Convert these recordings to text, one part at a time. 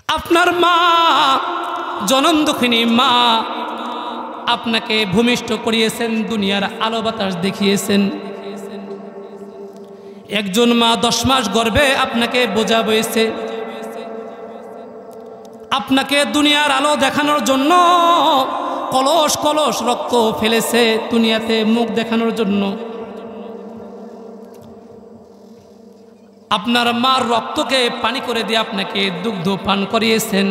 আপনার মা জনম দুঃখিনী মা আপনাকে ভূমিষ্ঠ করিয়েছেন, দুনিয়ার আলো বাতাস দেখিয়েছেন। একজন মা 10 মাস গর্ভে আপনাকে বোঝা বয়েছে, আপনাকে দুনিয়ার আলো দেখানোর জন্য কলস কলস রক্ত ফেলেছে দুনিয়াতে মুখ দেখানোর জন্য। আপনার মার রক্তকে পানি করে দিয়ে আপনাকে দুগ্ধ পান করিয়েছেন।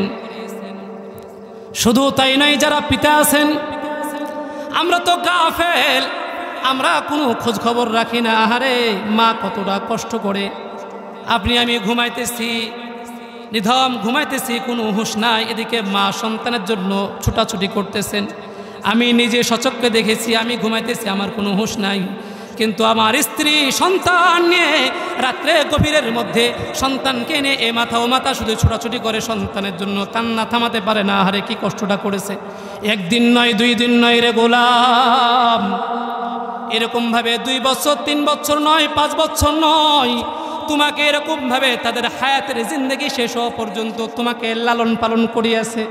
শুধু তাই নয়, যারা পিতা আছেন আমরা তো গাফেল, আমরা কোনো খোঁজ খবর রাখি না। আহারে মা কতটা কষ্ট করে। আপনি আমি ঘুমাইতেছি, নিধম ঘুমাইতেছি, কোনো হুঁশ নাই, এদিকে মা সন্তানের জন্য ছুটাছুটি করতেছেন। আমি নিজে সচক্ষে দেখেছি, আমি ঘুমাইতেছি, আমার কোনো হুঁশ নাই, কিন্তু আমার স্ত্রী সন্তান নিয়ে রাত্রে গভীরের মধ্যে সন্তানকে নিয়ে এ মাথা ও মাথা শুধু ছোটাছুটি করে সন্তানের জন্য, কান্না থামাতে পারে না। আহারে কি কষ্টটা করেছে। একদিন নয়, 2 দিন নয় রে গোলাম, এরকমভাবে 2 বছর 3 বছর নয়, 5 বছর নয়, তোমাকে এরকমভাবে তাদের হায়াতের জিন্দেগি শেষ হওয়া পর্যন্ত তোমাকে লালন পালন করিয়াছে।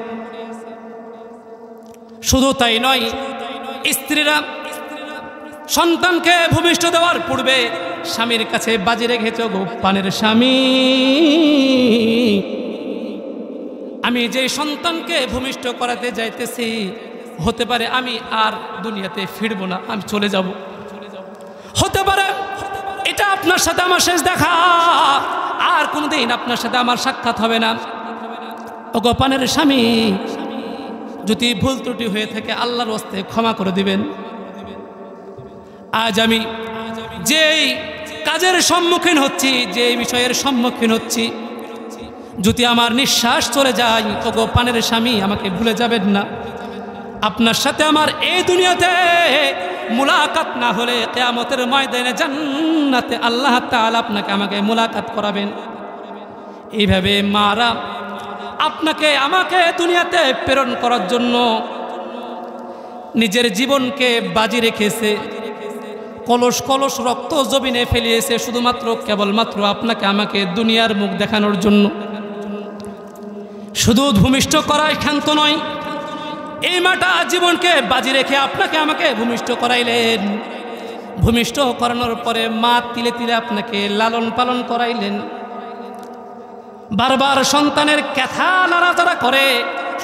শুধু তাই নয়, স্ত্রীরা সন্তানকে ভূমিষ্ঠ দেওয়ার পূর্বে স্বামীর কাছে বাজি রেখেছ, গো পানের স্বামী, আমি যে সন্তানকে ভূমিষ্ঠ করাতে যাইতেছি হতে পারে আমি আর দুনিয়াতে ফিরবো না, আমি চলে যাব। হতে পারে এটা আপনার সাথে আমার শেষ দেখা, আর কোনোদিন আপনার সাথে আমার সাক্ষাৎ হবে না। ওগো পানের স্বামী, যদি ভুল ত্রুটি হয়ে থাকে আল্লাহর হস্তে ক্ষমা করে দিবেন। আজ আমি যেই কাজের সম্মুখীন হচ্ছি, যে বিষয়ের সম্মুখীন হচ্ছি, যদি আমার নিঃশ্বাস চলে যায়, ওগো পানের স্বামী আমাকে ভুলে যাবেন না। আপনার সাথে আমার এই দুনিয়াতে মুলাকাত না হলে কিয়ামতের ময়দানে জান্নাতে আল্লাহ তাআলা আপনাকে আমাকে মুলাকাত করাবেন। এইভাবে মারা আপনাকে আমাকে দুনিয়াতে প্রেরণ করার জন্য নিজের জীবনকে বাজি রেখেছে, কলস কলস রক্ত জমিনে ফেলিয়েছে শুধুমাত্র কেবলমাত্র আপনাকে আমাকে দুনিয়ার মুখ দেখানোর জন্য। শুধু ভূমিষ্ঠ করায় ক্ষান্ত নয়, এই মাটা জীবনকে বাজি রেখে আপনাকে আমাকে ভূমিষ্ঠ করাইলেন। ভূমিষ্ঠ করানোর পরে মা তিলে তিলে আপনাকে লালন পালন করাইলেন। বারবার সন্তানের ক্যাথা নাড়াচাড়া করে,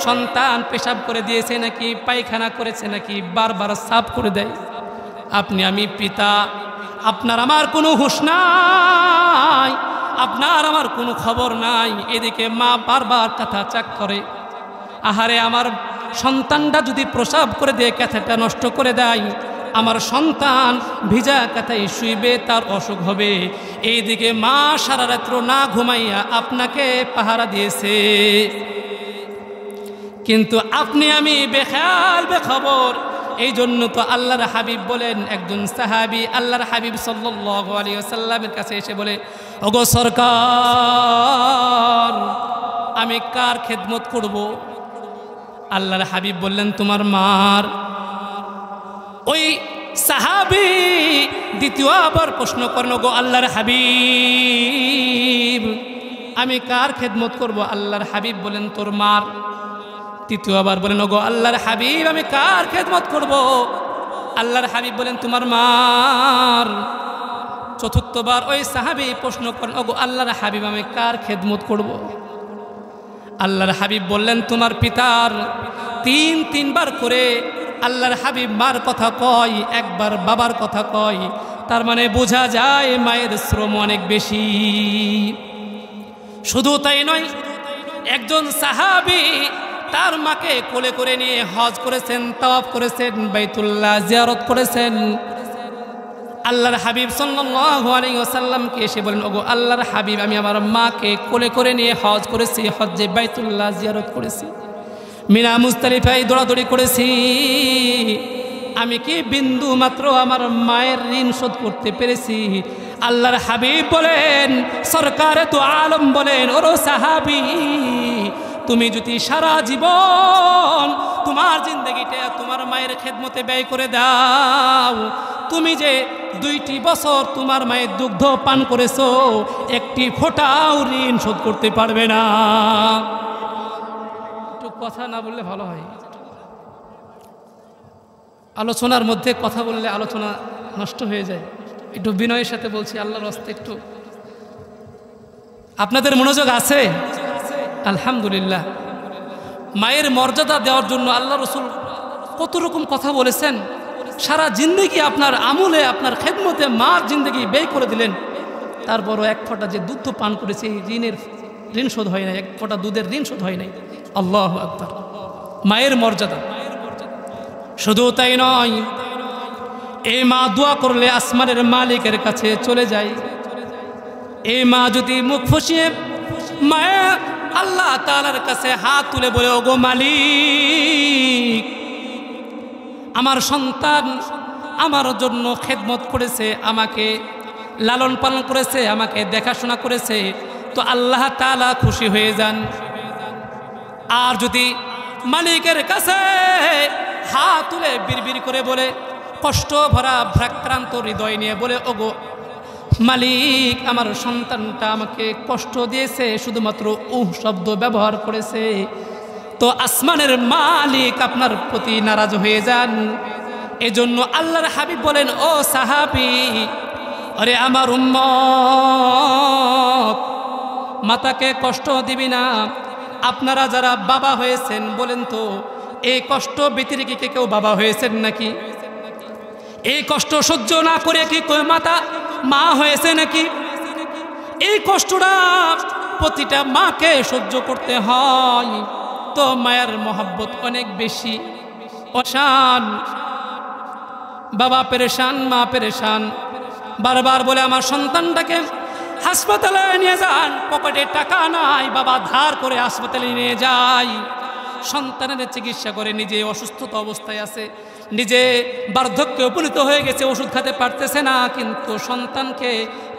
সন্তান পেশাব করে দিয়েছে নাকি পায়খানা করেছে নাকি বারবার সাফ করে দেয়। আপনি আমি পিতা, আপনার আমার কোনো হুঁশ নাই, আপনার আমার কোনো খবর নাই। এদিকে মা বারবার কাঁথা চাক করে। আহারে আমার সন্তানটা যদি প্রসাব করে দিয়ে ক্যাথাটা নষ্ট করে দেয়, আমার সন্তান ভিজা কাঁথায় শুইবে, তার অসুখ হবে। এইদিকে মা সারা রাত্র না ঘুমাইয়া আপনাকে পাহারা দিয়েছে, কিন্তু আপনি আমি বেখেয়াল বেখবর। এই জন্য তো আল্লাহর হাবিব বলেন, একজন সাহাবী আল্লাহর হাবিব সাল্লাল্লাহু আলাইহি ওয়াসাল্লামের কাছে এসে বলে, ওগো সরকার, আমি কার খেদমত করব? আল্লাহর হাবিব বললেন, তোমার মার। ওই সাহাবী দ্বিতীয়বার প্রশ্ন করেন, ওগো আল্লাহর হাবিব, আমি কার খেদমত করব? আল্লাহর হাবিব বলেন, তোর মার। তৃতীয়বার বলেন, ওগো আল্লাহর হাবিব, আমি কার খেদমত করব? আল্লাহর হাবিব বলেন, তোমার মার। চতুর্থবার ওই সাহাবী প্রশ্ন করেন, ওগো আল্লাহর হাবিব, আমি কার খেদমত করব? আল্লাহর হাবিব বললেন, তোমার পিতার। তিনবার করে আল্লাহর হাবিব মার কথা কয়, একবার বাবার কথা কয়। তার মানে বোঝা যায় মায়ের শ্রম অনেক বেশি। শুধু তাই নয়, একজন সাহাবী তার মাকে কোলে করে নিয়ে হজ করেছেন, তাওয়াফ করেছেন, বাইতুল্লাহ জিয়ারত করেছেন। আল্লাহর হাবিব সাল্লাল্লাহু আলাইহি ওয়াসাল্লামকে এসে বলেন, ওগো আল্লাহর হাবিব, আমি আমার মাকে কোলে করে নিয়ে হজ করেছি, হজ্জে বাইতুল্লাহ জিয়ারত করেছি, মিনা মুজদালিফায় দৌড়াদৌড়ি করেছি। আমি কি বিন্দু মাত্র আমার মায়ের ঋণ শোধ করতে পেরেছি? আল্লাহর হাবিব বলেন, সরকারে তো আলম বলেন, ওরো সাহাবী, তুমি যদি সারা জীবন তোমার জিন্দগিটা তোমার মায়ের খেদমতে ব্যয় করে দাও, তুমি যে 2টি বছর তোমার মায়ের দুগ্ধ পান করেছো, একটি ফোঁটাও ঋণ শোধ করতে পারবে না। কথা না বললে ভালো হয়, আলোচনার মধ্যে কথা বললে আলোচনা নষ্ট হয়ে যায়। একটু বিনয়ের সাথে বলছি, আল্লাহর রাস্তায় একটু আপনাদের মনোযোগ আছে? আলহামদুলিল্লাহ। মায়ের মর্যাদা দেওয়ার জন্য আল্লাহ রসুল কত রকম কথা বলেছেন। সারা জিন্দগি আপনার আমলে, আপনার খেদমতে মার জিন্দগি ব্যয় করে দিলেন, তারপরও এক ফোঁটা যে দুধ পান করেছে এই ঋণ শোধ হয় নাই, এক ফোঁটা দুধের ঋণ শোধ হয় নাই। আল্লাহু আকবার। মায়ের মর্যাদা শুধু তাই নয়, এই মা দোয়া করলে আসমানের মালিকের কাছে চলে যায়। এই মা যদি মুখ ফুসিয়ে মায়া আল্লাহ তাআলার কাছে হাত তুলে বলে, ওগো মালিক, আমার সন্তান আমার জন্য খেদমত করেছে, আমাকে লালন পালন করেছে, আমাকে দেখাশোনা করেছে, তো আল্লাহ তাআলা খুশি হয়ে যান। আর যদি মালিকের কাছে হাত তুলে বিড়বিড় করে বলে, কষ্ট ভরা ভ্রাক্রান্ত হৃদয় নিয়ে বলে, ওগো মালিক, আমার সন্তানটা আমাকে কষ্ট দিয়েছে, শুধুমাত্র শব্দ ব্যবহার করেছে, তো আসমানের মালিক আপনার প্রতি নারাজ হয়ে যান। এজন্য আল্লাহর হাবিব বলেন, ও সাহাবী, আরে আমার উম্মত, মাতাকে কষ্ট দিবি না। আপনারা যারা বাবা হয়েছেন বলেন তো, এই কষ্ট ব্যতিরেকে কি কেউ বাবা হয়েছেন নাকি? এই কষ্ট সহ্য না করে কি কেউ মা হয়েছে নাকি? এই কষ্টটা প্রতিটা মাকে সহ্য করতে হয়। তো মায়ের মহব্বত অনেক বেশি। অশান, বাবা পেরেশান, মা পেরেশান, বারবার বলে আমার সন্তানটাকে হাসপাতালে নিয়ে যান, পকেটে টাকা নাই, বাবা ধার করে হাসপাতালে নিয়ে যায়, সন্তানের চিকিৎসা করে, নিজে অসুস্থতা অবস্থায় আছে, নিজে বার্ধক্যে উপনীত হয়ে গেছে, ওষুধ খেতে পারতেছে না, কিন্তু সন্তানকে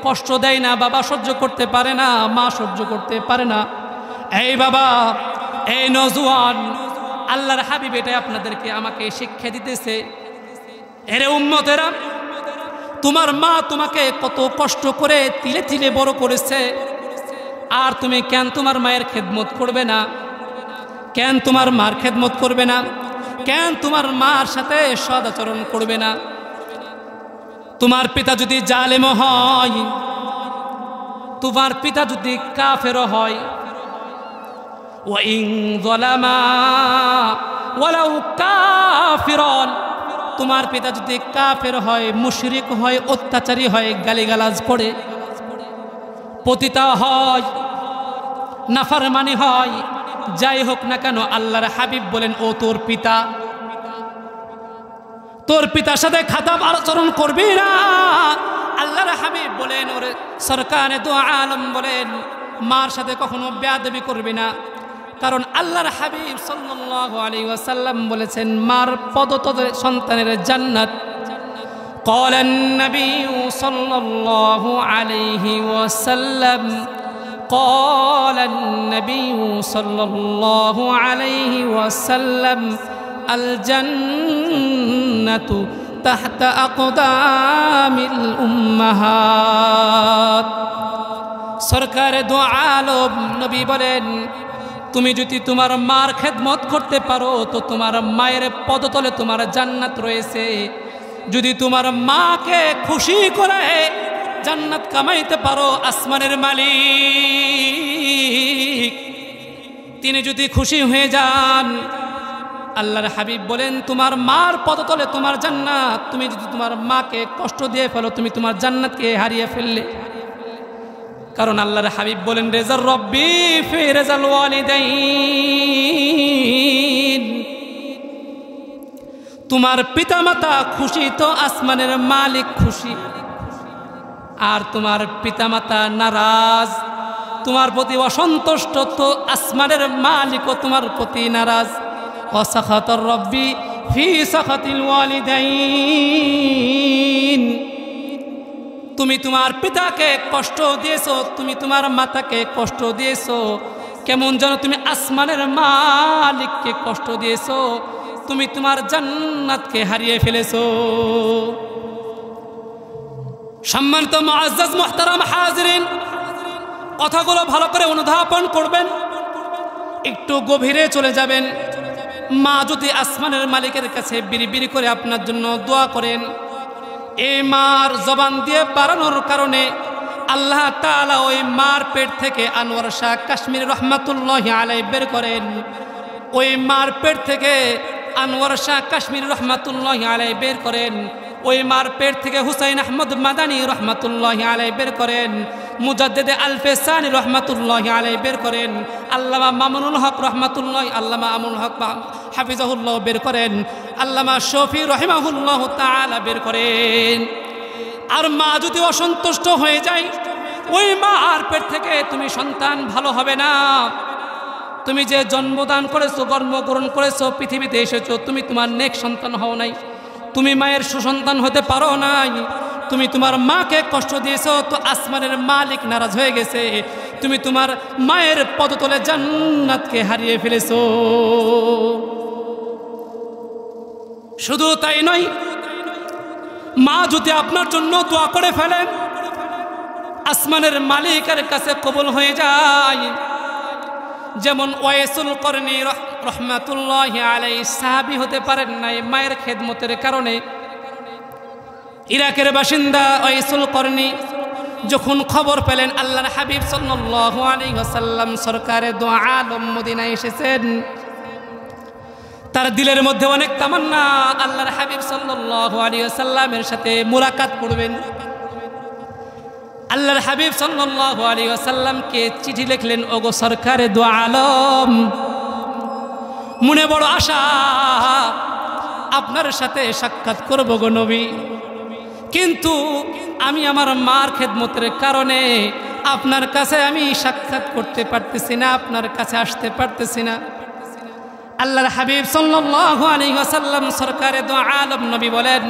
কষ্ট দেয় না, বাবা সহ্য করতে পারে না, মা সহ্য করতে পারে না। এই বাবা, এই নওজোয়ান, আল্লাহর হাবিব এটাই আপনাদেরকে আমাকে শিক্ষা দিতেছে। এরে উম্মতেরা, তোমার মা তোমাকে কত কষ্ট করে তিলে তিলে বড় করেছে, আর তুমি কেন তোমার মায়ের খেদমত করবে না? কেন তোমার মার খেদমত করবে না? কেন তোমার মার সাথে সদাচরণ করবে না? তোমার পিতা যদি জালেম হয়, তোমার পিতা যদি কাফের হয়, ওয়াইন যালামা ওয়ালাউ কাফিরান, তোমার পিতা যদি কাফের হয়, মুশরিক হয়, অত্যাচারী হয়, গালিগালাজ করে, পতিতা হয়, নাফরমানি হয়, যাই হোক না কেন, আল্লাহর হাবিব বলেন, ও তোর পিতা, তোর পিতার সাথে খারাপ আচরণ করবি না। আল্লাহর হাবিব বলেন, ওরে সরকারে দু আলম বলেন, মার সাথে কখনো বেয়াদবি করবি না, কারণ আল্লাহর হাবিব সাল্লাল্লাহু আলাইহি ওয়াসাল্লাম বলেছেন, মার পদতলে সন্তানের জান্নাত। قال النبي صلى الله عليه وسلم قال النبي صلى الله عليه وسلم الجنة تحت أقدام الأمهات। সরকারে দু আলম নবী বলেন, তুমি যদি তোমার মার খেদমত করতে পারো, তো তোমার মায়ের পদতলে তোমার জান্নাত রয়েছে। যদি তোমার মাকে খুশি করে জান্নাত কামাইতে পারো, আসমানের মালিক তিনি যদি খুশি হয়ে যান, আল্লাহর হাবিব বলেন, তোমার মার পদতলে তোমার জান্নাত। তুমি যদি তোমার মাকে কষ্ট দিয়ে ফেলো, তুমি তোমার জান্নাতকে হারিয়ে ফেললে। কারণ আল্লাহর হাবিব বলেন, রেজার রব্বি ফি রেজাল ওয়ালিদাইন, তোমার পিতামাতা খুশি তো আসমানের মালিক খুশি। আর তোমার পিতামাতা নারাজ, তোমার প্রতি অসন্তুষ্ট, তো আসমানের মালিকও তোমার প্রতি নারাজ। ওয়াসাখাতার রব্বি ফি সাখাতিল ওয়ালিদাইন, তুমি তোমার পিতাকে কষ্ট দিয়েছো, তুমি তোমার মাতাকে কষ্ট দিয়েছো, কেমন যেন তুমি আসমানের মালিককে কষ্ট দিয়েছো, তুমি তোমার জান্নাতকে হারিয়ে ফেলেছো। সম্মানিত মুআজ্জাজ মুহতারাম হাজিরিন, কথাগুলো ভালো করে অনুধাবন করবেন। একটু গভীরে চলে যাবেন। মা যদি আসমানের মালিকের কাছে বিড়বিড় করে আপনার জন্য দোয়া করেন, এই মার জবান দিয়ে বাড়ানোর কারণে আল্লাহ তাআলা ওই মার পেট থেকে আনোয়ার শাহ কাশ্মীর রহমাতুল্লাহি আলাইহি বের করেন। ওই মার পেট থেকে আনোয়ার শাহ কাশ্মীর রহমাতুল্লাহি আলাইহি বের করেন। ওই মার পেট থেকে হুসাইন আহমদ মাদানী রহমাতুল্লাহি আলাইহি বের করেন। মুজাদ্দিদে আলফে সানি রহমাতুল্লাহি আলাইহি বের করেন। আল্লামা মামুনুল হক রহমাতুল্লাহি আল্লামা আমুল হক হাফিজাহুল্লাহ বের করেন। আল্লামা শফি রহিমাহুল্লাহ তাআলা বের করেন। আর মা যদি অসন্তুষ্ট হয়ে যায়, ওই মার পেট থেকে তুমি সন্তান ভালো হবে না। তুমি যে জন্মদান করেছো, জন্মগ্রহণ করেছো, পৃথিবীতে এসেছো, তুমি তোমার নেক সন্তান হও নাই, তুমি মায়ের সুসন্তান হতে পারো নাই, তুমি তোমার মাকে কষ্ট দিয়েছো, তো আসমানের মালিক নারাজ হয়ে গেছে, তুমি তোমার মায়ের পদতলে জান্নাতকে হারিয়ে ফেলেছো। শুধু তাই নয়, মা যদি আপনার জন্য দোয়া করে ফেলেন, আসমানের মালিকের কাছে কবুল হয়ে যায়। যেমন ওয়াইসুল করনি রহমাতুল্লাহি আলাইহি সাহাবী হতে পারেন নাই মায়ের খেদমতের কারণে। ইরাকের বাসিন্দা ওয়াইসুল করনি যখন খবর পেলেন আল্লাহর হাবিব সাল্লাল্লাহু আলাইহি ওয়াসাল্লাম সরকারে দু আলম মদিনায় এসেছেন, তার দিলের মধ্যে অনেক তামান্না আল্লাহর হাবিব সাল্লাল্লাহু আলাইহি ওয়াসাল্লামের সাথে মুলাকাত করবেন। আল্লাহর হাবিব সাল্লাল্লাহু আলাইহি ওয়াসাল্লামকে চিঠি লিখলেন, ওগো সরকারে দু আলম, মনে বড় আশা আপনার সাথে সাক্ষাৎ করব গো নবী, কিন্তু আমি আমার মার খেদমতের কারণে আপনার কাছে আমি সাক্ষাৎ করতে পারতেছি না, আপনার কাছে আসতে পারতেছি না। আল্লাহর হাবিব সাল্লাল্লাহু আলাইহি ওয়াসাল্লাম সরকারে দু আলম নবী বলেন,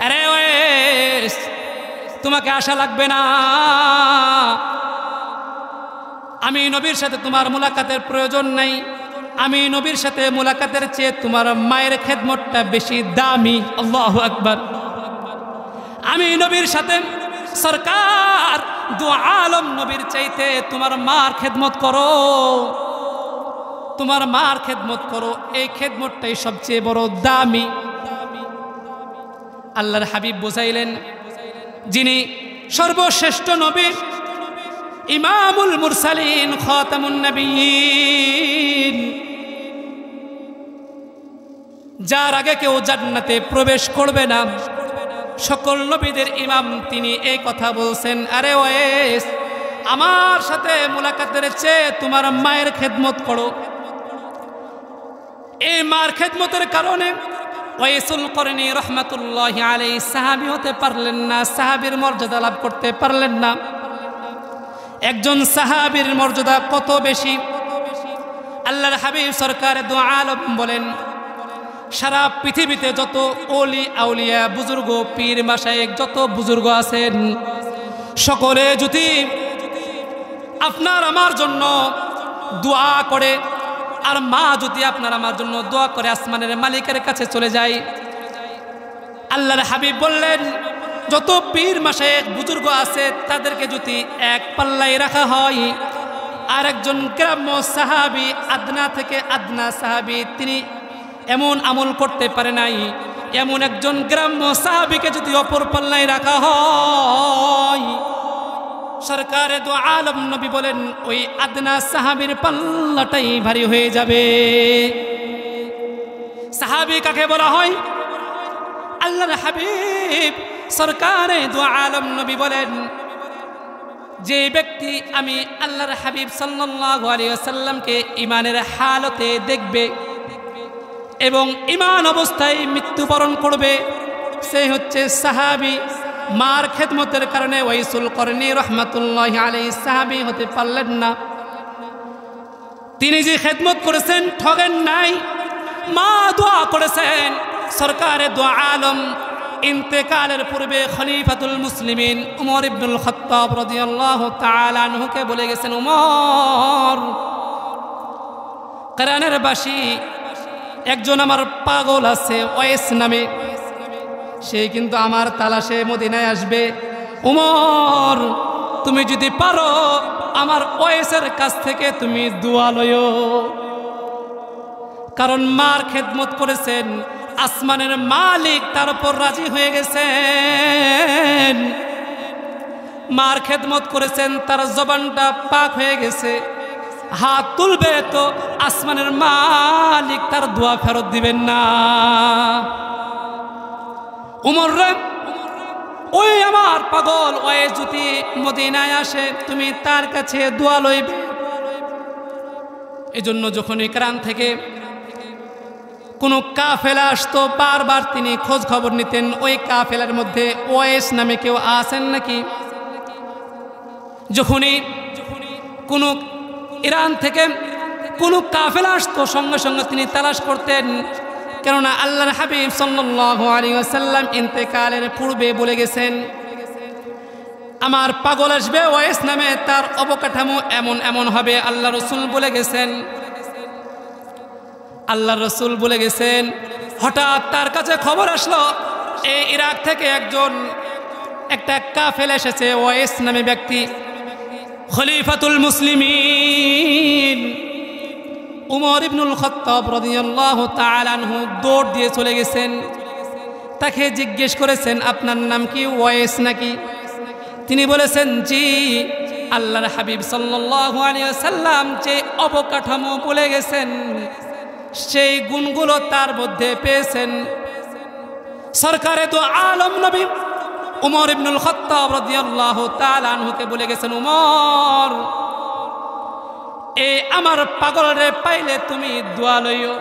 আরে ওয়েস, তোমাকে আশা লাগবে না, আমি নবীর সাথে তোমার মুলাকাতের প্রয়োজন নাই। আমি নবীর সাথে মুলাকাতের চেয়ে তোমার মায়ের খেদমতটা বেশি দামি। আল্লাহু আকবার। আমি নবীর সাথে সরকার দু আলম নবীর চাইতে তোমার মার খেদমত করো, তোমার মার খেদমত করো, এই খেদমতটাই সবচেয়ে বড় দামি। আল্লাহর হাবিব বুঝাইলেন, যিনি সর্বশ্রেষ্ঠ নবী, ইমামুল মুরসালিন, খাতামুন নবিয়্যিন, যার আগে কেউ জান্নাতে প্রবেশ করবে না, সকল নবীদের ইমাম, তিনি এই কথা বলছেন, আরে ওয়েস, আমার সাথে মুলাকাতের চেয়ে তোমার মায়ের খেদমত করো। এই মার খেদমতের কারণে ওয়াইসুল করনি রহমাতুল্লাহি আলাইহি সাহাবী হতে পারলেন না, সাহাবীর মর্যাদা লাভ করতে পারলেন না। একজন সাহাবীর মর্যাদা কত বেশি! আল্লাহর হাবিব সরকার দু আলম বলেন, সারা পৃথিবীতে যত ওলি আউলিয়া, বুজুর্গ, পীর, মাশায়েখ, যত বুজুর্গ আছেন, সকলে যদি আপনার আমার জন্য দোয়া করে, আর মা যদি আপনার আমার জন্য দোয়া করে আসমানের মালিকের কাছে চলে যায়, আল্লাহর হাবিব বললেন, যত পীর, মাশায়েখ, বুজুর্গ আছে, তাদেরকে যদি এক পাল্লায় রাখা হয়, আর একজন গ্রাম্য সাহাবী, আদনা থেকে আদনা সাহাবী, তিনি এমন আমল করতে পারে নাই, এমন একজন গ্রাম্য সাহাবীকে যদি অপর পাল্লায় রাখা হয়, সরকারে দু আলম নবী বলেন, ওই আদনা সাহাবীর পাল্লাটাই ভারী হয়ে যাবে। সাহাবী কাকে বলা হয়? আল্লাহর হাবিব সরকারে দু আলম নবী বলেন, যে ব্যক্তি আমি আল্লাহর হাবিব সাল্লাল্লাহু আলাইহি ওয়াসাল্লামকে ঈমানের হালতে দেখবে এবং ঈমান অবস্থায় মৃত্যুবরণ করবে, সে হচ্ছে সাহাবী। মার খেদমতের কারণে ওয়াইসুল করনি রহমাতুল্লাহি আলাইহি সাহাবী হতে পারলেন না। তিনি যে খেদমত করেছেন ঠগেন নাই, মা দোয়া করেছেন। সরকারে দু আলম ইন্তেকালের পূর্বে খলিফাতুল মুসলিমিন উমর ইবনুল খাত্তাব রাদিয়াল্লাহু তাআলা আনহুকে বলে গেছেন, উমর, কারানের বাসী একজন আমার পাগল আছে ওয়েস নামে, সে কিন্তু আমার তালাশে মদিনায় আসবে। উমর, তুমি যদি পারো আমার ওয়েসের কাছ থেকে তুমি দোয়া লয়ো, কারণ মার খেদমত করেছেন, আসমানের মালিক তার উপর রাজি হয়ে গেছেন। মার খেদমত করেছেন, তার জবানটা পাক হয়ে গেছে, হাত তুলবে তো আসমানের মালিক তার দোয়া ফেরত দিবেন না। উমর রে, ওই আমার পাগল ওই যদি মদিনায় আসে তুমি তার কাছে দোয়া লইবে। এজন্য যখন ইকরান থেকে কোনো কাফেলা আসতো বারবার তিনি খোঁজ খবর নিতেন, ওই কাফেলার মধ্যে ওয়েস নামে কেউ আছেন নাকি। যখনই কোনো ইরান থেকে কোনো কাফেলা আসতো সঙ্গে সঙ্গে তিনি তালাশ করতেন, কেননা আল্লাহর হাবিব সাল্লাল্লাহু আলাইহি ওয়াসাল্লাম ইন্তেকালের পূর্বে বলে গেছেন, আমার পাগল আসবে ওয়েস নামে, তার অবকাঠামো এমন এমন হবে। আল্লাহ রসুল বলে গেছেন, আল্লাহ রসুল বলে গেছেন। হঠাৎ তার কাছে খবর আসলো এই ইরাক থেকে একটা কাফেলা এসেছে, ওয়েস নামে ব্যক্তি। খলিফাতুল মুসলিমিন উমর ইবনুল খাত্তাব রাদিয়াল্লাহু তাআলা আনহু দৌড় দিয়ে চলে গেছেন, তাকে জিজ্ঞেস করেছেন আপনার নাম কি, ওয়েস নাকি? তিনি বলেছেন জি। আল্লাহর হাবিব সাল্লাল্লাহু আলাইহি ওয়াসাল্লাম যে অবকাঠামো বলে গেছেন সেই গুণগুলো তার মধ্যে পেয়েছেন। সরকারে তো আলম নবী উমর ইবনুল খাত্তাব রাদিয়াল্লাহু তাআলা আনহুকে বলে গেছেন, উমর এই আমার পাগলরে পাইলে তুমি দোয়া লইও।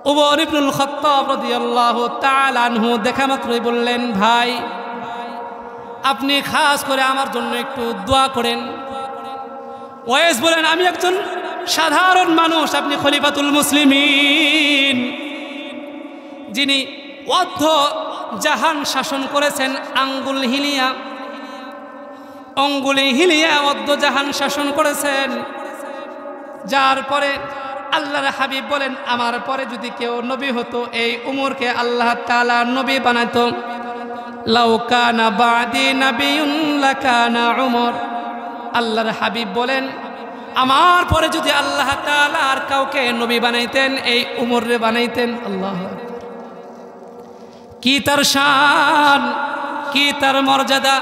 উমর ইবনুল খাত্তাব রাদিয়াল্লাহু তাআলা আনহু দেখা মাত্রই বললেন, ভাই আপনি খাস করে আমার জন্য একটু দোয়া করেন। ওয়েস বলেন, আমি একজন সাধারণ মানুষ, আপনি খলিফাতুল মুসলিমিন, যিনি অর্ধ জাহান শাসন করেছেন, অঙ্গুলি হিলিয়া অর্ধ জাহান শাসন করেছেন। যার পরে আল্লাহর হাবিব বলেন, আমার পরে যদি কেউ নবী হতো এই উমরকে আল্লাহ তাআলা নবী বানাতো। লাউ কানা বাদি নাবিয়ুন লাকানা উমর। আল্লাহর হাবিব বলেন, আমার পরে যদি আল্লাহ তাআলা আর কাউকে নবী বানাইতেন এই উমরে বানাইতেন। আল্লাহু আকবার। কি তার শান, কি তার মর্যাদা।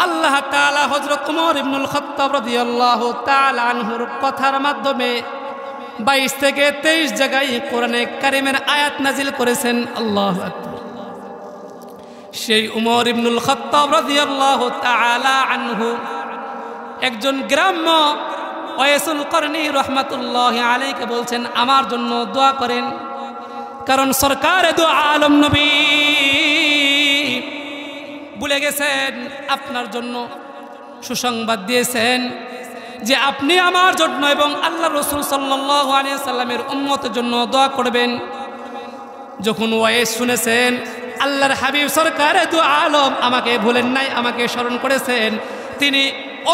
আল্লাহ তাআলা হযরত উমর ইবনুল খাত্তাব রাদিয়াল্লাহু তাআলা আনহুর কথার মাধ্যমে 22 থেকে 23 জায়গায় কোরআনে কারীমের আয়াত নাজিল করেছেন। আল্লাহু আকবার। সেই উমর ইবনুল খাত্তাব রাদিয়াল্লাহু তাআলা আনহু একজন গ্রাম্য ওয়াইসুল করনী রাহমাতুল্লাহি আলাইহি বলছেন, আমার জন্য দোয়া করেন, কারণ সরকারে দো আলম নবী বলে গেছেন, আপনার জন্য সুসংবাদ দিয়েছেন যে আপনি আমার জন্য এবং আল্লাহ রসুল সাল্লাল্লাহু আলাইহি সাল্লামের উম্মতের জন্য দোয়া করবেন। যখন ওয়াইস শুনেছেন আল্লাহর হাবিব সরকারে দো আলম আমাকে ভুলেন নাই, আমাকে স্মরণ করেছেন, তিনি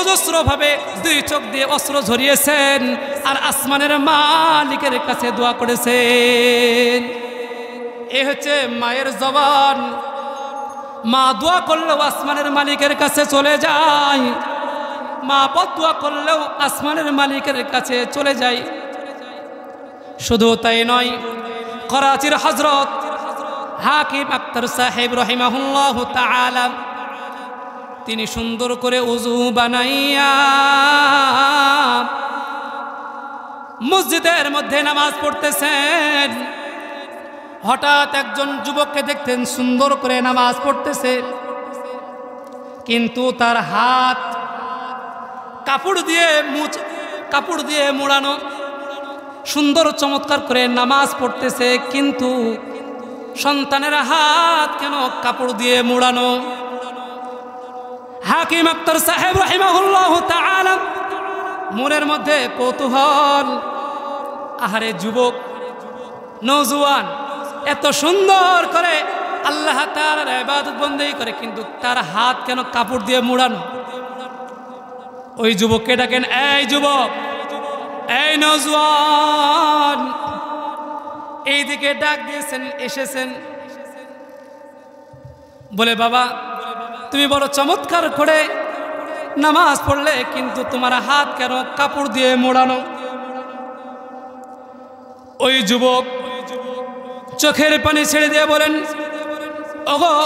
অজস্রভাবে 2 চোখ দিয়ে অস্ত্র ঝরিয়েছেন আর আসমানের মালিকের কাছে দোয়া করেছেন। এ হচ্ছে মায়ের জবান। মা দোয়া করলেও আসমানের মালিকের কাছে চলে যায়, মা বদদোয়া করলেও আসমানের মালিকের কাছে চলে যায়। শুধু তাই নয়, করাচির হযরত হাকিম আক্তার সাহেব রাহিমাহুল্লাহু তাআলা তিনি সুন্দর করে ওযু বানাইয়া মসজিদের মধ্যে নামাজ পড়তেছেন। হঠাৎ একজন যুবককে দেখতেন সুন্দর করে নামাজ পড়তেছে, কিন্তু তার হাত কাপড় দিয়ে মোড়ানো, সুন্দর চমৎকার করে নামাজ পড়তেছে, কিন্তু সন্তানের হাত কেন কাপড় দিয়ে মোড়ানো? হাকিম আক্তার সাহেব রাহিমাহুল্লাহু তাআলা মনের মধ্যে কৌতূহল, আহারে যুবক নওজোয়ান এত সুন্দর করে আল্লাহ তাআলার ইবাদত বন্দেগী করে, কিন্তু তার হাত কেন কাপড় দিয়ে মোড়ানো? ওই যুবককে ডাকেন, এই যুবক, এই নওজোয়ান, এইদিকে ডাক দিয়েছেন, এসেছেন। বলে, বাবা তুমি বড় চমৎকার করে নামাজ পড়লে কিন্তু তোমার হাত কেন কাপড় দিয়ে মোড়ানো? ওই যুবক চোখের পানি ছেড়ে দিয়ে বলেন, ওগো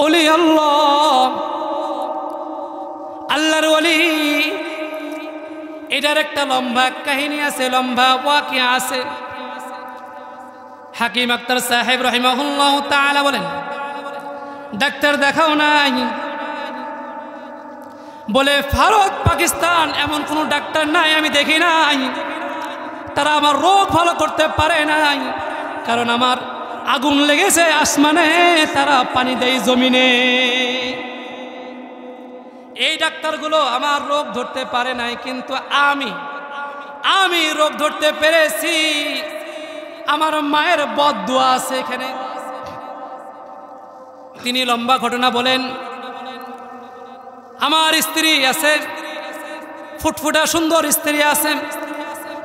ওলি আল্লাহ, আল্লাহর ওলি, এটার একটা লম্বা কাহিনী আছে, লম্বা ওয়াকিয়া আছে। হাকিম আক্তার সাহেব রাহিমাহুল্লাহ তাআলা বলেন, ডাক্তার দেখাও নাই? বলে ভারত পাকিস্তান এমন কোনো ডাক্তার নাই আমি দেখি নাই, তারা আমার রোগ ভালো করতে পারে নাই, কারণ আমার আগুন লেগেছে আসমানে, তারা পানি দেয় জমিনে। এই ডাক্তারগুলো আমার রোগ ধরতে পারে নাই, কিন্তু আমি রোগ ধরতে পেরেছি। আমার মায়ের বদদুয়া আছে এখানে। তিনি লম্বা ঘটনা বলেন, আমার স্ত্রী আছে, ফুটফুটা সুন্দর স্ত্রী আছে,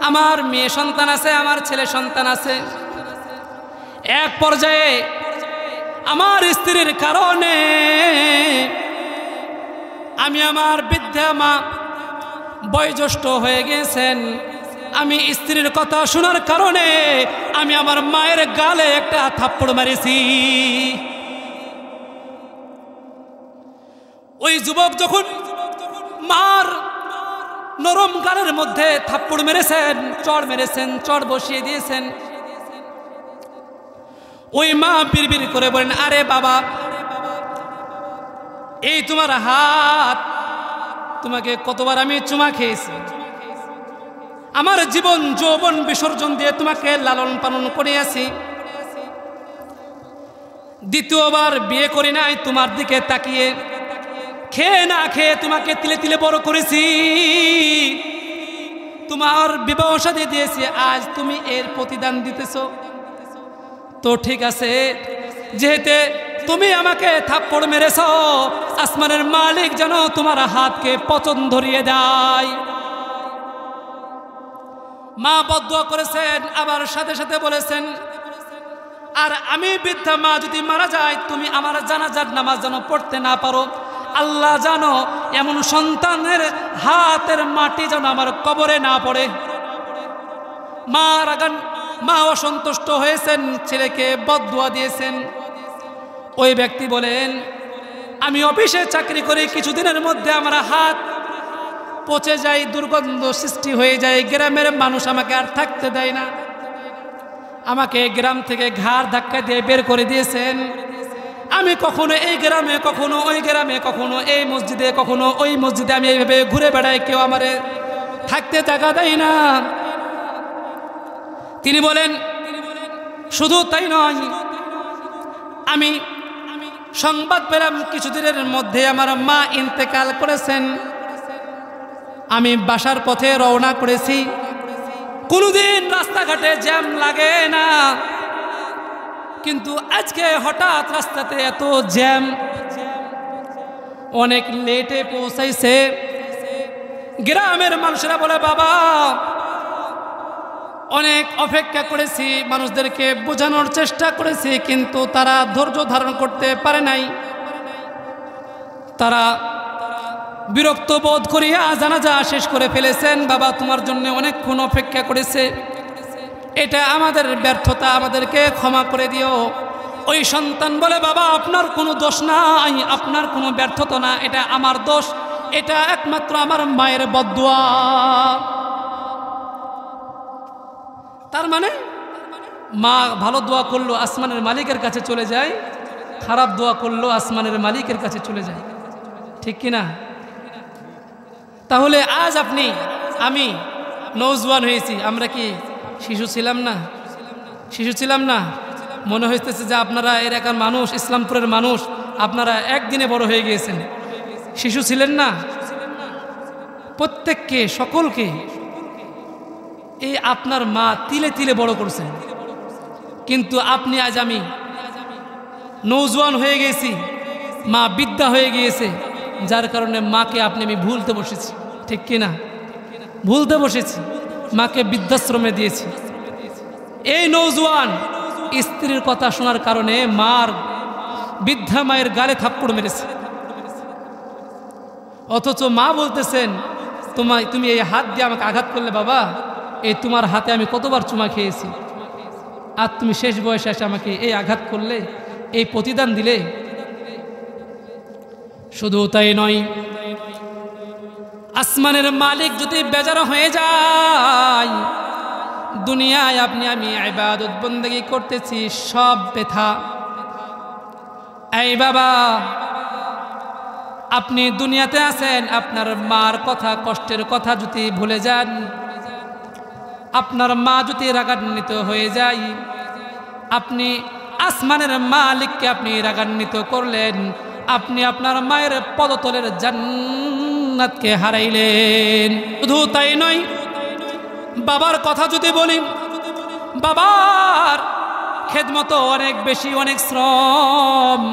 আমার মেয়ে সন্তান আছে, আমার ছেলে সন্তান আছে। এক পর্যায়ে আমার স্ত্রীর কারণে আমি, আমার বৃদ্ধা মা বয়োজ্যেষ্ঠ হয়ে গেছেন, আমি স্ত্রীর কথা শোনার কারণে আমি আমার মায়ের গালে একটা থাপ্পড় মারিছি। ওই যুবক যখন মার নরম গালের মধ্যে থাপ্পড় মেরেছেন, চড় বসিয়ে দিয়েছেন, ওই মা বিড়বিড় করে বলেন, আরে বাবা, এই তোমার হাত, তোমাকে কতবার আমি চুমা খেয়েছি, আমার জীবন যৌবন বিসর্জন দিয়ে তোমাকে লালন পালন করিয়াছি, দ্বিতীয়বার বিয়ে করি নাই তোমার দিকে তাকিয়ে, খেয়ে না খেয়ে তোমাকে তিলে তিলে বড় করেছি, তোমার বিবাহ শাদী দিয়েছি, আজ তুমি এর প্রতিদান দিতেছ। তো ঠিক আছে, যেহেতু তুমি আমাকে থাপ্পড় মেরেছ, আসমানের মালিক যেন তোমার হাতকে পচন ধরিয়ে দেয়। মা বদদুয়া করেছেন, আবার সাথে সাথে বলেছেন, আর আমি বৃদ্ধা মা যদি মারা যায়, তুমি আমার জানাজার নামাজ যেন পড়তে না পারো, আল্লাহ জানো এমন সন্তানের হাতের মাটি যেন আমার কবরে না পড়ে। মা অসন্তুষ্ট হয়েছেন, ছেলেকে বদদুয়া দিয়েছেন। ওই ব্যক্তি বলেন, আমি অফিসে চাকরি করি, কিছুদিনের মধ্যে আমার হাত পচে যায়, দুর্গন্ধ সৃষ্টি হয়ে যায়, গ্রামের মানুষ আমাকে আর থাকতে দেয় না, আমাকে গ্রাম থেকে ঘাড় ধাক্কা দিয়ে বের করে দিয়েছেন। আমি কখনো এই গ্রামে, কখনো ওই গ্রামে, কখনো এই মসজিদে, কখনো ওই মসজিদে আমি এইভাবে ঘুরে বেড়াই, কেউ আমারে থাকতে জায়গা দেয় না। তিনি বলেন, শুধু তাই নয়, আমি সংবাদ পেলাম কিছুদিনের মধ্যে আমার মা ইন্তেকাল করেছেন। আমি বাসার পথে রওনা করেছি, কোনোদিন রাস্তাঘাটে জ্যাম লাগে না, কিন্তু আজকে হঠাৎ রাস্তাতে এত জ্যাম, অনেক লেটে পৌঁছাইছে। গ্রামের মানুষেরা বলে, বাবা অনেক অপেক্ষা করেছি, মানুষদেরকে বোঝানোর চেষ্টা করেছি, কিন্তু তারা ধৈর্য ধারণ করতে পারে নাই, তারা বিরক্ত বোধ করিয়া জানাজা শেষ করে ফেলেছেন। বাবা তোমার জন্য অনেকক্ষণ অপেক্ষা করেছে, এটা আমাদের ব্যর্থতা, আমাদেরকে ক্ষমা করে দিও। ওই সন্তান বলে, বাবা আপনার কোনো দোষ নাই, আপনার কোনো ব্যর্থতা না, এটা আমার দোষ, এটা একমাত্র আমার মায়ের বদদুয়া। তার মানে মা ভালো দোয়া করলো আসমানের মালিকের কাছে চলে যায়, খারাপ দোয়া করলো আসমানের মালিকের কাছে চলে যায়, ঠিক কিনা? তাহলে আজ আপনি, আমি নওজোয়ান হয়েছি, আমরা কি শিশু ছিলাম না? মনে হইতেছে যে আপনারা এলাকার মানুষ, ইসলামপুরের মানুষ, আপনারা একদিনে বড় হয়ে গিয়েছেন, শিশু ছিলেন না? প্রত্যেককে, সকলকে এই আপনার মা তিলে তিলে বড় করছেন, কিন্তু আপনি, আজ আমি নওজোয়ান হয়ে গেছি, মা বৃদ্ধা হয়ে গিয়েছে, যার কারণে মাকে আমি ভুলতে বসেছি, ঠিক কিনা? ভুলতে বসেছি, মাকে বৃদ্ধাশ্রমে দিয়েছি। এই নওজোয়ান স্ত্রীর কথা শোনার কারণে বৃদ্ধা মায়ের গালে থাপ্পড় মেরেছে। অথচ মা বলতেছেন তুমি এই হাত দিয়ে আমাকে আঘাত করলে বাবা, এই তোমার হাতে আমি কতবার চুমা খেয়েছি, আর তুমি শেষ বয়সে এসে আমাকে এই আঘাত করলে, এই প্রতিদান দিলে। শুধু তাই নয়, আসমানের মালিক যদি বেজার হয়ে যায়, দুনিয়ায় আপনি আমি ইবাদত বন্দেগী করতেছি, সব ব্যথা। এই বাবা, আপনি দুনিয়াতে আছেন, আপনার মার কথা, কষ্টের কথা যদি ভুলে যান, আপনার মা যদি রাগান্বিত হয়ে যায়, আপনি আসমানের মালিককে আপনি রাগান্বিত করলেন, আপনি আপনার মায়ের পদতলের জান্নাতকে হারাইলেন। শুধু তাই নয়, বাবার কথা যদি বলি, বাবার খেদমত অনেক বেশি, অনেক শ্রম।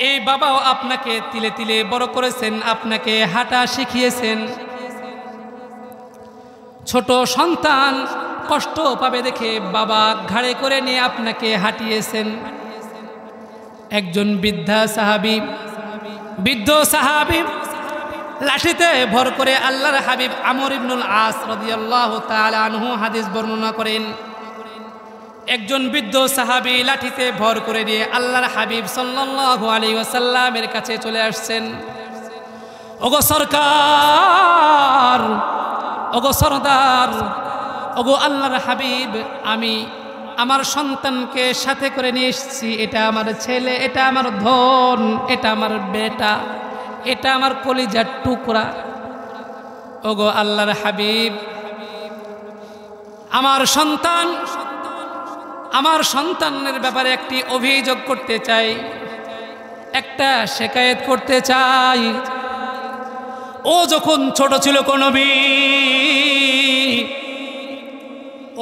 এই বাবাও আপনাকে তিলে তিলে বড় করেছেন, আপনাকে হাঁটা শিখিয়েছেন। ছোট সন্তান কষ্ট পাবে দেখে বাবা ঘাড়ে করে নিয়ে আপনাকে হাঁটিয়েছেন। একজন বৃদ্ধ সাহাবী লাঠিতে ভর করে আল্লাহর হাবিব আমর ইবনুল আস রাদিয়াল্লাহু তাআলা আনহু হাদিস বর্ণনা করেন। একজন বৃদ্ধ সাহাবী লাঠিতে ভর করে নিয়ে আল্লাহর হাবিব সাল্লাল্লাহু আলাইহি ওয়াসাল্লামের কাছে চলে আসছেন। ওগো সরকার, ওগো সরদার, ওগো আল্লাহর হাবিব, আমি আমার সন্তানকে সাথে করে নিয়ে এসেছি। এটা আমার ছেলে, এটা আমার ধন, এটা আমার বেটা, এটা আমার কলিজার টুকরা। ওগো আল্লাহর হাবিব, আমার সন্তানের ব্যাপারে একটি অভিযোগ করতে চাই, একটা শিকায়েত করতে চাই। ও যখন ছোট ছিল কোন নবী,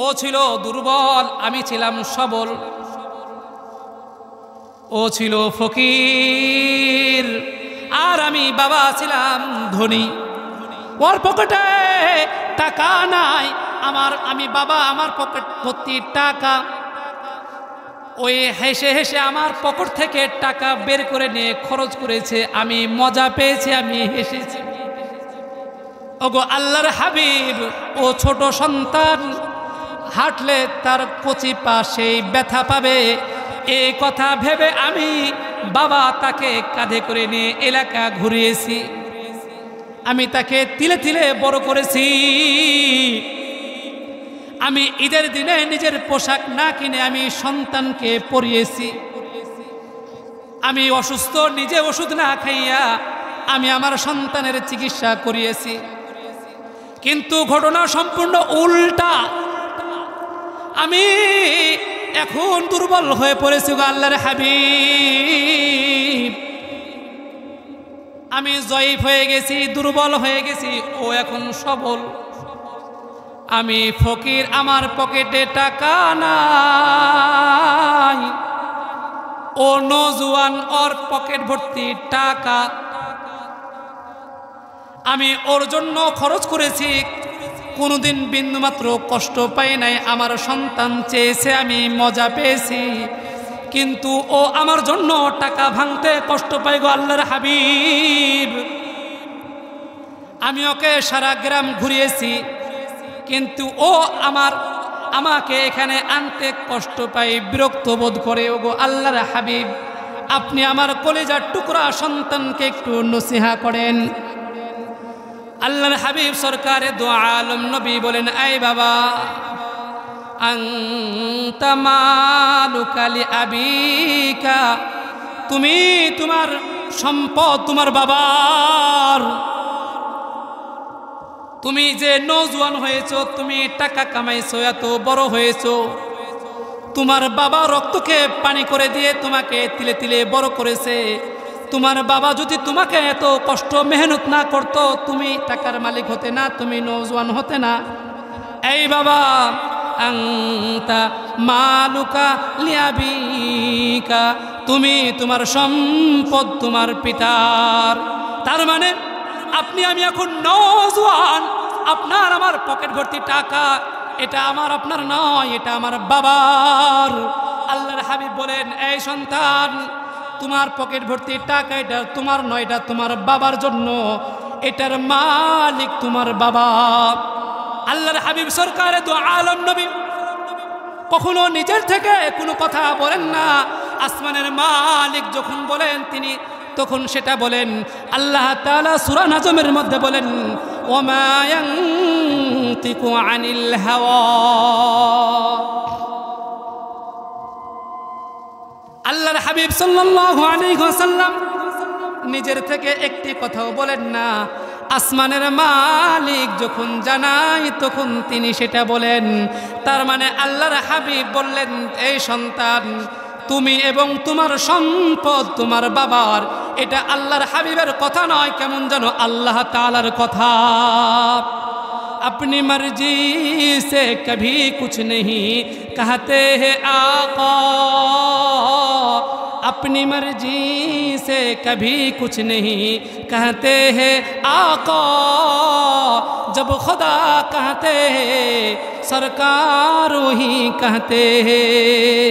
ও ছিল দুর্বল, আমি ছিলাম সবল। ও ছিল ফকির, আর আমি বাবা ছিলাম ধনী। ওর পকেটে টাকা নাই, আমি বাবা আমার পকেট ভর্তি টাকা। ওই হেসে হেসে আমার পকেট থেকে টাকা বের করে নিয়ে খরচ করেছে, আমি মজা পেয়েছি, আমি হেসেছি। ওগো আল্লাহর হাবিব, ও ছোট সন্তান হাঁটলে তার কচি পা সেই ব্যথা পাবে, এই কথা ভেবে আমি বাবা তাকে কাঁধে করে নিয়ে এলাকা ঘুরিয়েছি। আমি তাকে তিলে তিলে বড় করেছি। আমি ঈদের দিনে নিজের পোশাক না কিনে আমি সন্তানকে পরিয়েছি। আমি অসুস্থ, নিজে ওষুধ না খাইয়া আমি আমার সন্তানের চিকিৎসা করিয়েছি। কিন্তু ঘটনা সম্পূর্ণ উল্টা। আমি এখন দুর্বল হয়ে পড়েছি গো আল্লাহর হাবিব। আমি জয়ীফ হয়ে গেছি, দুর্বল হয়ে গেছি, ও এখন সবল। আমি ফকির, আমার পকেটে টাকা নাই। ও নওজোয়ান, ওর পকেট ভর্তি টাকা। আমি ওর জন্য খরচ করেছি, কোনোদিন বিন্দুমাত্র কষ্ট পাই নাই। আমার সন্তান চেয়েছে, আমি মজা পেয়েছি, কিন্তু ও আমার জন্য টাকা ভাঙতে কষ্ট পাই গো আল্লাহর হাবিব। আমি ওকে সারা গ্রাম ঘুরিয়েছি, কিন্তু ও আমাকে এখানে আনতে কষ্ট পাই, বিরক্ত বোধ করে। ওগো আল্লাহর হাবিব, আপনি আমার কলিজার টুকরা সন্তানকে একটু নসিহা করেন। আল্লাহর হাবিব সরকারে দো আলম নবী বলেন, আই বাবা, আনতা মালুকা লিআবিকা, তুমি তোমার সম্পদ তোমার বাবার। তুমি যে নওজোয়ান হয়েছো, তুমি টাকা কামাইছো, এত বড় হয়েছো, তোমার বাবা রক্তকে পানি করে দিয়ে তোমাকে তিলে তিলে বড় করেছে। তোমার বাবা যদি তোমাকে এত কষ্ট মেহনত না করতো, তুমি টাকার মালিক হতে না, তুমি নওজোয়ান হতে না। এই বাবা, আনতা মালুকা লিআবিকা, তুমি তোমার সম্পদ তোমার পিতার। তার মানে আপনি আমি এখন নওজোয়ান, আপনার আমার পকেট ভর্তি টাকা, এটা আমার আপনার নয়, এটা আমার বাবার। আল্লাহর হাবিব বলেন, এই সন্তান, তোমার পকেট ভর্তি টাকা এটা তোমার নয়, এটা তোমার বাবার জন্য, এটার মালিক তোমার বাবা। আল্লাহর হাবিব সরকারে দু আলম নবী কখনো নিজের থেকে কোনো কথা বলেন না। আসমানের মালিক যখন বলেন তিনি তখন সেটা বলেন। আল্লাহ তাআলা সূরা নাজমের মধ্যে বলেন, ওমা ইয়ানতিকু আনিল হাওয়া। আল্লাহর হাবিব সাল্লাল্লাহু আলাইহি ওয়াসাল্লাম নিজের থেকে একটি কথাও বলেন না। আসমানের মালিক যখন জানায় তখন তিনি সেটা বলেন। তার মানে আল্লাহর হাবিব বললেন, এই সন্তান, তুমি এবং তোমার সম্পদ তোমার বাবার, এটা আল্লাহর হাবিবের কথা নয়, কেমন যেন আল্লাহ তাআলার কথা। अपनी मर्जी से कभी कुछ नहीं कहते हैं आका, अपनी मर्जी से कभी कुछ नहीं कहते हैं आका, जब खुदा कहते हैं सरकार ही कहते हैं।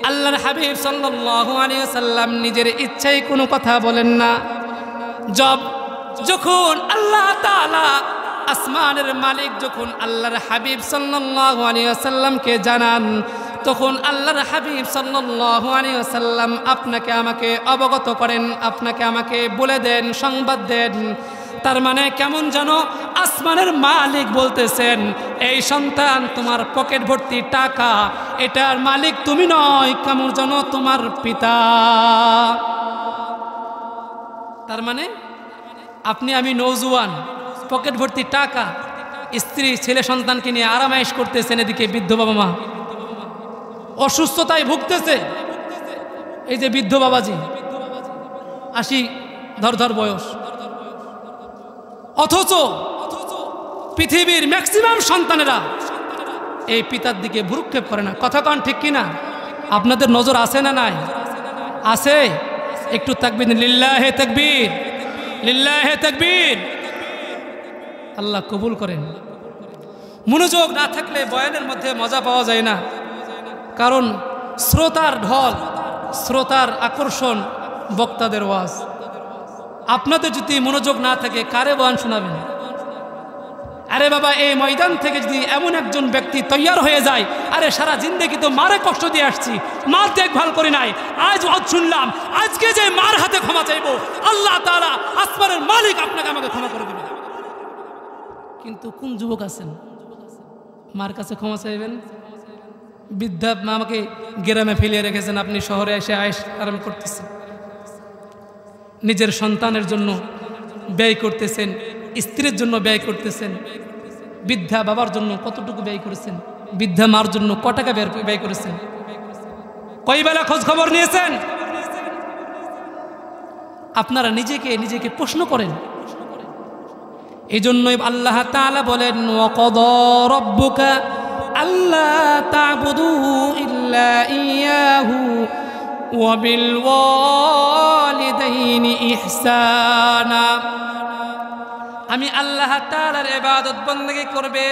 আল্লাহর হাবিব সাল্লাল্লাহু আলাইহি ওয়াসাল্লাম নিজের ইচ্ছায় কোনো কথা বলেন না। যখন আল্লাহ তাআলা আসমানের মালিক যখন আল্লাহর হাবিব সাল্লাল্লাহু আলাইহি ওয়াসাল্লামকে জানান, তখন আল্লাহর হাবিব সাল্লাল্লাহু আলাইহি ওয়াসাল্লাম আপনাকে আমাকে অবগত করেন, আপনাকে আমাকে বলে দেন, সংবাদ দেন। তার মানে কেমন যেন আসমানের মালিক বলতেছেন, এই সন্তান, তোমার পকেট ভর্তি টাকা, এটার মালিক তুমি নয়, কেমন যেন তোমার পিতা। তার মানে আপনি আমি নওজোয়ান, পকেট ভর্তি টাকা, স্ত্রী ছেলে সন্তানকে নিয়ে আরামায়েশ করতেছেন, এদিকে বৃদ্ধ বাবা মা অসুস্থতায় ভুগতেছে। এই যে বৃদ্ধ বাবাজি 80 ধর বয়স, অথচ পৃথিবীর ম্যাক্সিমাম সন্তানেরা এই পিতার দিকে ভ্রুক্ষেপ করে না। কথা কন ঠিক কিনা? আপনাদের নজর আছে না নাই? আছে। একটু তাকবীর, লিল্লাহে তাকবীর, লিল্লাহে তাকবীর। আল্লাহ কবুল করেন। মনোযোগ না থাকলে বয়ানের মধ্যে মজা পাওয়া যায় না, কারণ শ্রোতার ঢল, শ্রোতার আকর্ষণ, বক্তাদের ওয়াজ। আপনাদের যদি মনোযোগ না থাকে কারে বয়ান শোনাবেন? আরে বাবা, এই ময়দান থেকে যদি এমন একজন ব্যক্তি তৈয়ার হয়ে যায়, আরে সারা জিন্দেগি তো মারে কষ্ট দিয়ে আসছি, মার দেখভাল করি নাই, আজ ওয়াজ শুনলাম, আজকে যে মার হাতে ক্ষমা চাইবো, আল্লাহ তাআলা আসমানের মালিক আপনাকে আমাকে ক্ষমা করে দেবেন। কিন্তু কোন যুবক আছেন মার কাছে ক্ষমা চাইবেন? বৃদ্ধা আমাকে গ্রামে ফেলিয়ে রেখেছেন, আপনি শহরে এসে আয়েশ আরাম করতেছেন, নিজের সন্তানের জন্য ব্যয় করতেছেন, স্ত্রীর জন্য ব্যয় করতেছেন। বৃদ্ধা বাবার জন্য কতটুকু ব্যয় করেছেন? বৃদ্ধা মার জন্য ক টাকা ব্যয় করেছেন? কই বেলা খোঁজ খবর নিয়েছেন? আপনারা নিজেকে প্রশ্ন করেন। এই জন্যই আল্লাহ তাআলা বলেন, ওয়াকাদা রাব্বুকা আল্লা তা'বুদু ইল্লা ইয়াহু ওয়া বিল ওয়ালিদাইনি ইহসানা। আমি আল্লাহ তাআলার ইবাদত বন্দেগী করবে,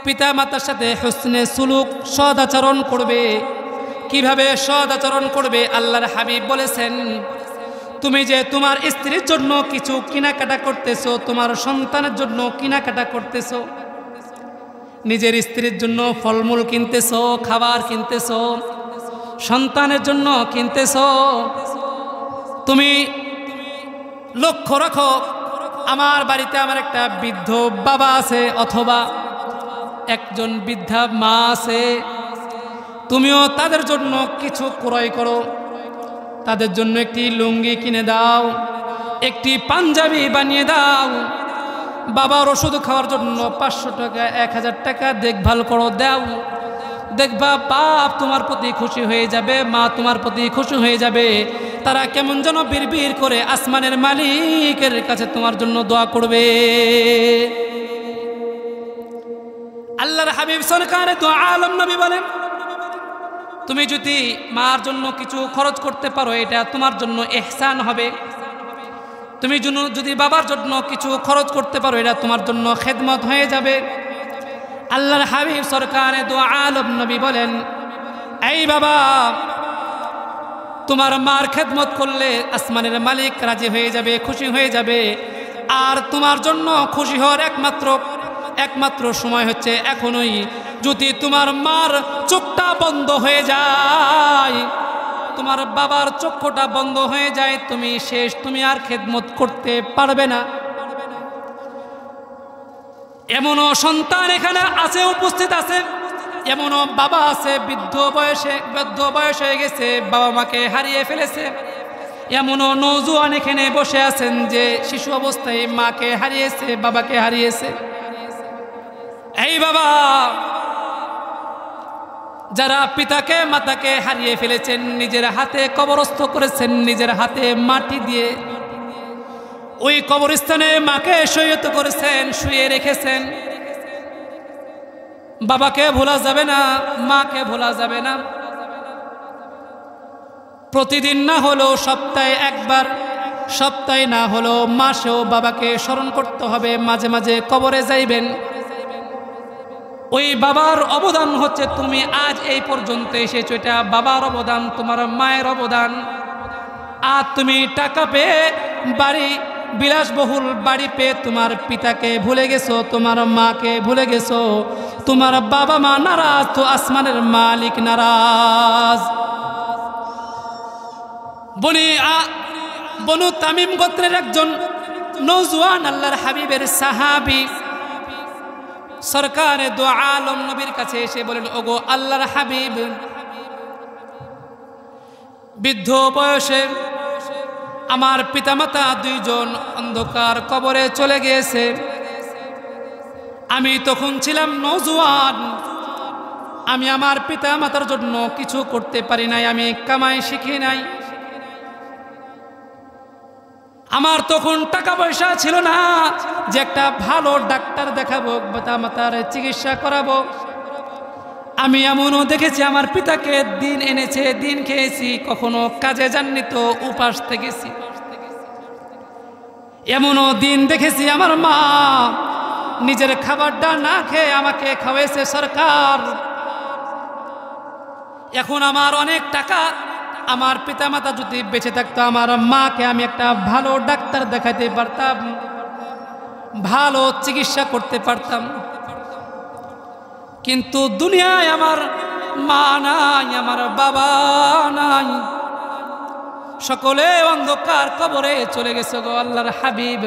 পিতা মাতার সাথে হুসনে সুলুক, সদ আচরণ করবে। কিভাবে সদ আচরণ করবে? আল্লাহর হাবিব বলেছেন, তুমি যে তোমার স্ত্রীর জন্য কিছু কেনাকাটা করতেছো, তোমার সন্তানের জন্য কেনাকাটা করতেছো, নিজের স্ত্রীর জন্য ফলমূল কিনতেছো, খাবার কিনতেছো, সন্তানের জন্য কিনতেছো, তুমি লক্ষ্য রাখো, আমার বাড়িতে আমার একটা বৃদ্ধ বাবা আছে অথবা একজন বৃদ্ধা মা আছে, তুমিও তাদের জন্য কিছু ক্রয় করো, তাদের জন্য একটি লুঙ্গি কিনে দাও, একটি পাঞ্জাবি বানিয়ে দাও, বাবার ওষুধ খাওয়ার জন্য 500 টাকা 1000 টাকা দেখভাল করো, দাও। দেখবা বাপ তোমার প্রতি খুশি হয়ে যাবে, মা তোমার প্রতি খুশি হয়ে যাবে। তারা কেমন যেন বিড়বিড় করে আসমানের মালিকের কাছে তোমার জন্য দোয়া করবে। আল্লাহর হাবিব সরকারে দু আলম নবী বলেন, তুমি যদি মার জন্য কিছু খরচ করতে পারো, এটা তোমার জন্য ইহসান হবে। তুমি যদি বাবার জন্য কিছু খরচ করতে পারো, এটা তোমার জন্য খেদমত হয়ে যাবে। আল্লাহর হাবিব সরকারে দু আলম নবী বলেন, এই বাবা, তোমার মার খেদমত করলে আসমানের মালিক রাজি হয়ে যাবে, খুশি হয়ে যাবে। আর তোমার জন্য খুশি হওয়ার একমাত্র সময় হচ্ছে এখনই। যদি তোমার মার চোখটা বন্ধ হয়ে যায়, তোমার বাবার চক্ষুটা বন্ধ হয়ে যায়, তুমি শেষ, তুমি আর খেদমত করতে পারবে না। এমনও সন্তান এখানে আছে, উপস্থিত আছে, এমনও বাবা আছে বৃদ্ধ বয়স হয়ে গেছে, বাবা মাকে হারিয়ে ফেলেছে। এমনও নওজোয়ান এখানে বসে আছেন যে শিশু অবস্থায় মাকে হারিয়েছে, বাবাকে হারিয়েছে। এই বাবা যারা পিতাকে মাতাকে হারিয়ে ফেলেছেন, নিজের হাতে কবরস্থ করেছেন, নিজের হাতে মাটি দিয়ে ওই কবরস্থানে মাকে শয়িত করেছেন, শুয়ে রেখেছেন। বাবাকে ভোলা যাবে না, মাকে ভোলা যাবে না। প্রতিদিন না হলেও সপ্তাহে একবার, সপ্তাহে না হলেও মাসেও বাবাকে স্মরণ করতে হবে। মাঝে মাঝে কবরে যাইবেন। ওই বাবার অবদান হচ্ছে তুমি আজ এই পর্যন্ত এসেছো, এটা বাবার অবদান, তোমার মায়ের অবদান। আর তুমি টাকা পেয়ে, বাড়ি বিলাসবহুল বাড়ি পেয়ে তোমার পিতাকে ভুলে গেছো, তোমার মাকে ভুলে গেছো। তোমার বাবা মা নারাজ তো আসমানের মালিক নারাজ। বনু তামিম গোত্রের একজন নওজোয়ান আল্লাহর হাবিবের সাহাবী সরকারে দো আলম নবীর কাছে এসে বলেন, ওগো আল্লাহর হাবিব, বৃদ্ধ বয়সে আমার পিতামাতা দুইজন অন্ধকার কবরে চলে গিয়েছে। আমি তখন ছিলাম নওজোয়ান, আমি আমার পিতামাতার জন্য কিছু করতে পারি নাই, আমি কামাই শিখি নাই। আমার তখন টাকা পয়সা ছিল না যে একটা ভালো ডাক্তার দেখাবো, পিতামাতার চিকিৎসা করাবো। আমি এমনও দেখেছি আমার পিতাকে দিন এনেছে, দিন খেয়েছি, কখনো কাজে যাননি তো উপাস থেকেছি। এমনও দিন দেখেছি আমার মা নিজের খাবারটা না খেয়ে আমাকে খাওয়াইছে সরকার। এখন আমার অনেক টাকা, আমার পিতামাতা যদি বেঁচে থাকতো, আমার মাকে আমি একটা ভালো ডাক্তার দেখাতে পারতাম, ভালো চিকিৎসা করতে পারতাম। কিন্তু দুনিয়ায় আমার মা নাই, আমার বাবা নাই, সকলে অন্ধকার কবরে চলে গেছে গো আল্লাহর হাবিব।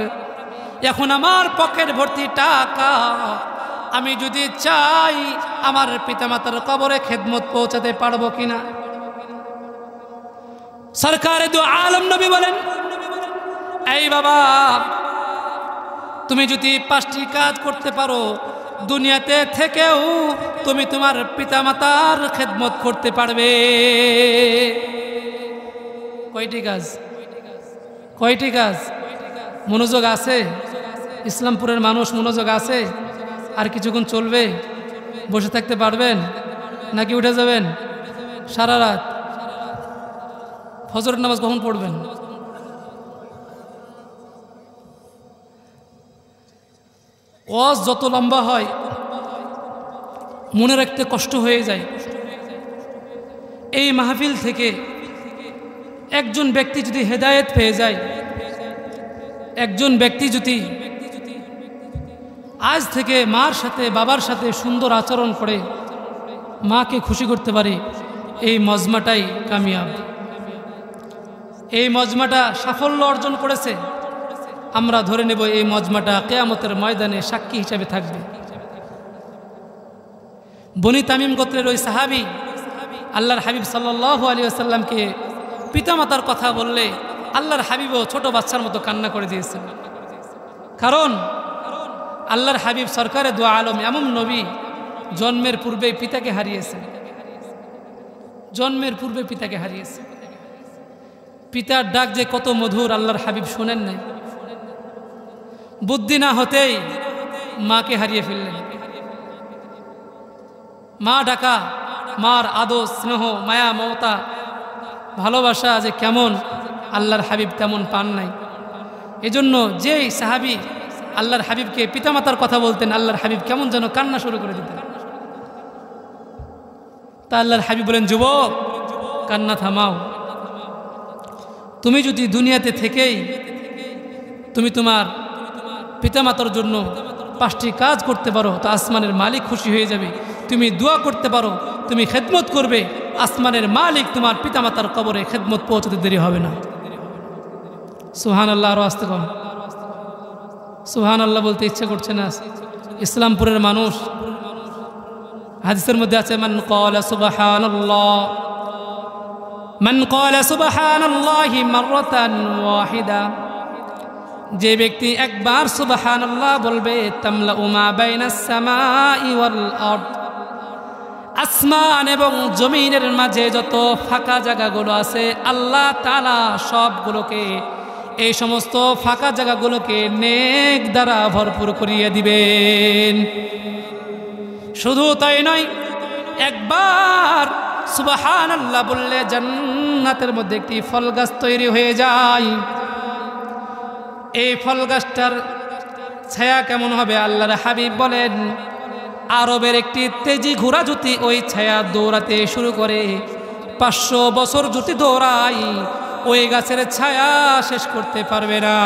এখন আমার পকেট ভর্তি টাকা, আমি যদি চাই আমার পিতামাতার কবরে খেদমত পৌঁছাতে পারবো কিনা? সরকারে দো আলম নবী বলেন, এই বাবা, তুমি যদি 5টি কাজ করতে পারো, দুনিয়াতে থেকেও তুমি তোমার পিতামাতার খেদমত করতে পারবে। কয়টি কাজ? কয়টি কাজ? মনোযোগ আছে? ইসলামপুরের মানুষ মনোযোগ আছে? আর কিছুক্ষণ চলবে? বসে থাকতে পারবেন নাকি উঠে যাবেন? সারা রাত? ফজরের নামাজ কখন পড়বেন? ওয়াজ যত লম্বা হয় মনে রাখতে কষ্ট হয়ে যায়। এই মাহফিল থেকে একজন ব্যক্তি যদি হেদায়েত পেয়ে যায়, একজন ব্যক্তি যদি আজ থেকে মার সাথে বাবার সাথে সুন্দর আচরণ করে মাকে খুশি করতে পারে, এই মজমাটাই কামিয়াব। এই মজমাটা সাফল্য অর্জন করেছে। আমরা ধরে নেব এই মজমাটা কিয়ামতের ময়দানে সাক্ষী হিসাবে থাকবে। বনি তামিম গোত্রের ওই সাহাবী আল্লাহর হাবিব সাল্লাল্লাহু আলাইহি ওয়াসাল্লামকে পিতামাতার কথা বললে আল্লাহর হাবিবও ছোট বাচ্চার মতো কান্না করে দিয়েছেন। কারণ আল্লাহর হাবিব সরকারে দো আলম এমন নবী, জন্মের পূর্বে পিতাকে হারিয়েছেন, জন্মের পূর্বে পিতাকে হারিয়েছে। পিতার ডাক যে কত মধুর আল্লাহর হাবিব শোনেন নাই। বুদ্ধি না হতেই মাকে হারিয়ে ফেললেন। মা ডাকা, মার আদর, স্নেহ, মায়া, মমতা, ভালোবাসা যে কেমন আল্লাহর হাবিব তেমন পান নাই। এজন্য যেই সাহাবী আল্লাহর হাবিবকে পিতামাতার কথা বলতেন, আল্লাহর হাবিব কেমন যেন কান্না শুরু করে দিতেন। তা আল্লাহর হাবিব বলেন, যুবক কান্না থামাও, তুমি যদি দুনিয়াতে থেকেই তুমি তোমার পিতামাতার জন্য 5টি কাজ করতে পারো তো আসমানের মালিক খুশি হয়ে যাবে। তুমি দোয়া করতে পারো, তুমি খেদমত করবে, আসমানের মালিক তোমার পিতামাতার কবরে খেদমত পৌঁছতে দেরি হবে না। সুবহানাল্লাহ। আরো আসতে কম সুবহানাল্লাহ বলতে ইচ্ছে করছে না। ইসলামপুরের মানুষ, হাদিসের মধ্যে আছে মান ক্বালা সুবহানাল্লাহ, মান ক্বালা সুবহানাল্লাহি মাররাতান ওয়াহিদা, যে ব্যক্তি একবার সুবহানাল্লাহ বলবে তামলাউ মা বাইনাস সামাই ওয়াল আরদ, আসমান এবং জমিনের মাঝে যত ফাঁকা জায়গাগুলো আছে আল্লাহ তাআলা সবগুলোকে, এই সমস্ত ফাঁকা জায়গাগুলোকে নেক দ্বারা ভরপুর করিয়ে দিবেন। শুধু তাই নয়, একবার সুবহানাল্লাহ বললে জান্নাতের মধ্যে একটি ফল গাছ তৈরি হয়ে যায়। এই ফল গাছটার ছায়া কেমন হবে? আল্লাহর হাবিব বলেন, আরবের একটি তেজি ঘোড়া যদি ওই ছায়া দৌড়াতে শুরু করে 500 বছর যদি দৌড়ায় ওই গাছের ছায়া শেষ করতে পারবে না।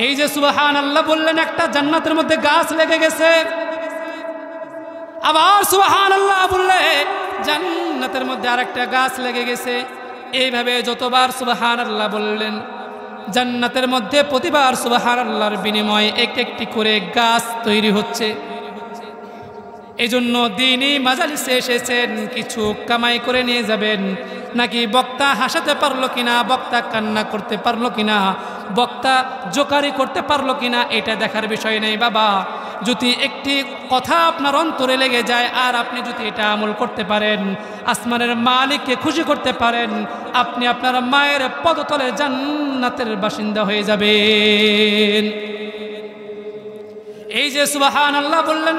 এই যে সুবহানাল্লাহ বললেন, একটা জান্নাতের মধ্যে গাছ লেগে গেছে। আবার সুবহানাল্লাহ বললে জান্নাতের মধ্যে আরেকটা গাছ লেগে গেছে। এইভাবে যতবার সুবহানাল্লাহ বললেন জান্নাতের মধ্যে প্রতিবার সুবহানাল্লাহর বিনিময়ে একটি করে গাছ তৈরি হচ্ছে। এই জন্য দিনই মাজালিসে এসেছেন, কিছু কামাই করে নিয়ে যাবেন নাকি বক্তা হাসাতে পারলো কিনা, বক্তা কান্না করতে পারলো কিনা, বক্তা জোকারি করতে পারলো কিনা, এটা দেখার বিষয় নেই বাবা। যদি একটি কথা আপনার অন্তরে লেগে যায় আর আপনি যদি এটা আমল করতে পারেন, আসমানের মালিককে খুশি করতে পারেন, আপনি আপনার মায়ের পদতলে জান্নাতের বাসিন্দা হয়ে যাবেন। এই যে সুবহানাল্লাহ বললেন,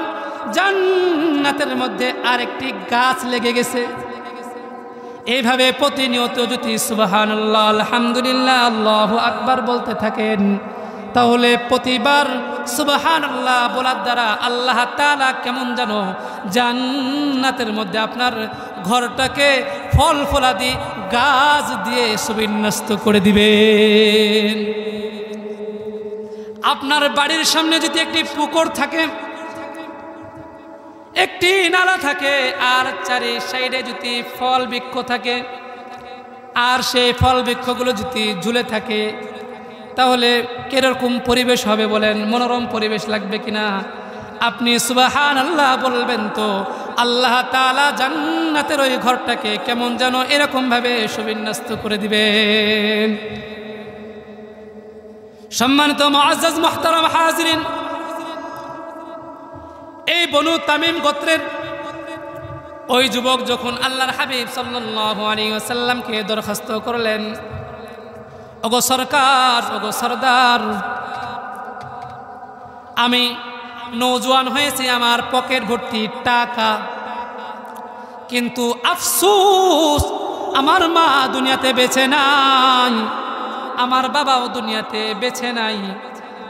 জান্নাতের মধ্যে আরেকটি গাছ লেগে গেছে। এইভাবে প্রতিনিয়ত যদি সুবহানাল্লাহ, আলহামদুলিল্লাহ, আল্লাহু আকবার বলতে থাকেন, তাহলে প্রতিবার সুবহানাল্লাহ বলার দ্বারা আল্লাহ তাআলা কেমন জানো জান্নাতের মধ্যে আপনার ঘরটাকে ফল ফলাদি গাছ দিয়ে সুবিন্যস্ত করে দিবেন। আপনার বাড়ির সামনে যদি একটি পুকুর থাকে, একটি নালা থাকে, আর চারি সাইডে যদি ফল বৃক্ষ থাকে, আর সেই ফল বৃক্ষগুলো যদি ঝুলে থাকে, তাহলে কিরকম পরিবেশ হবে বলেন? মনোরম পরিবেশ লাগবে কিনা? আপনি সুবহানাল্লাহ বলবেন তো আল্লাহ তাআলা জান্নাতের ওই ঘরটাকে কেমন যেন এরকম ভাবে সুবিন্যস্ত করে দিবেন। সম্মানিত মুআজ্জাজ মুহতারাম হাজিরিন, এই বনু তামিম গোত্রের ওই যুবক যখন আল্লাহর হাবিব সাল্লাল্লাহু আলাইহি ওয়াসাল্লামকে দরখাস্ত করলেন, ওগো সরকার, ওগো সরদার, আমি নওজোয়ান হয়েছি, আমার পকেট ভর্তি টাকা, কিন্তু আফসোস আমার মা দুনিয়াতে বেঁচে নাই, আমার বাবাও দুনিয়াতে বেঁচে নাই।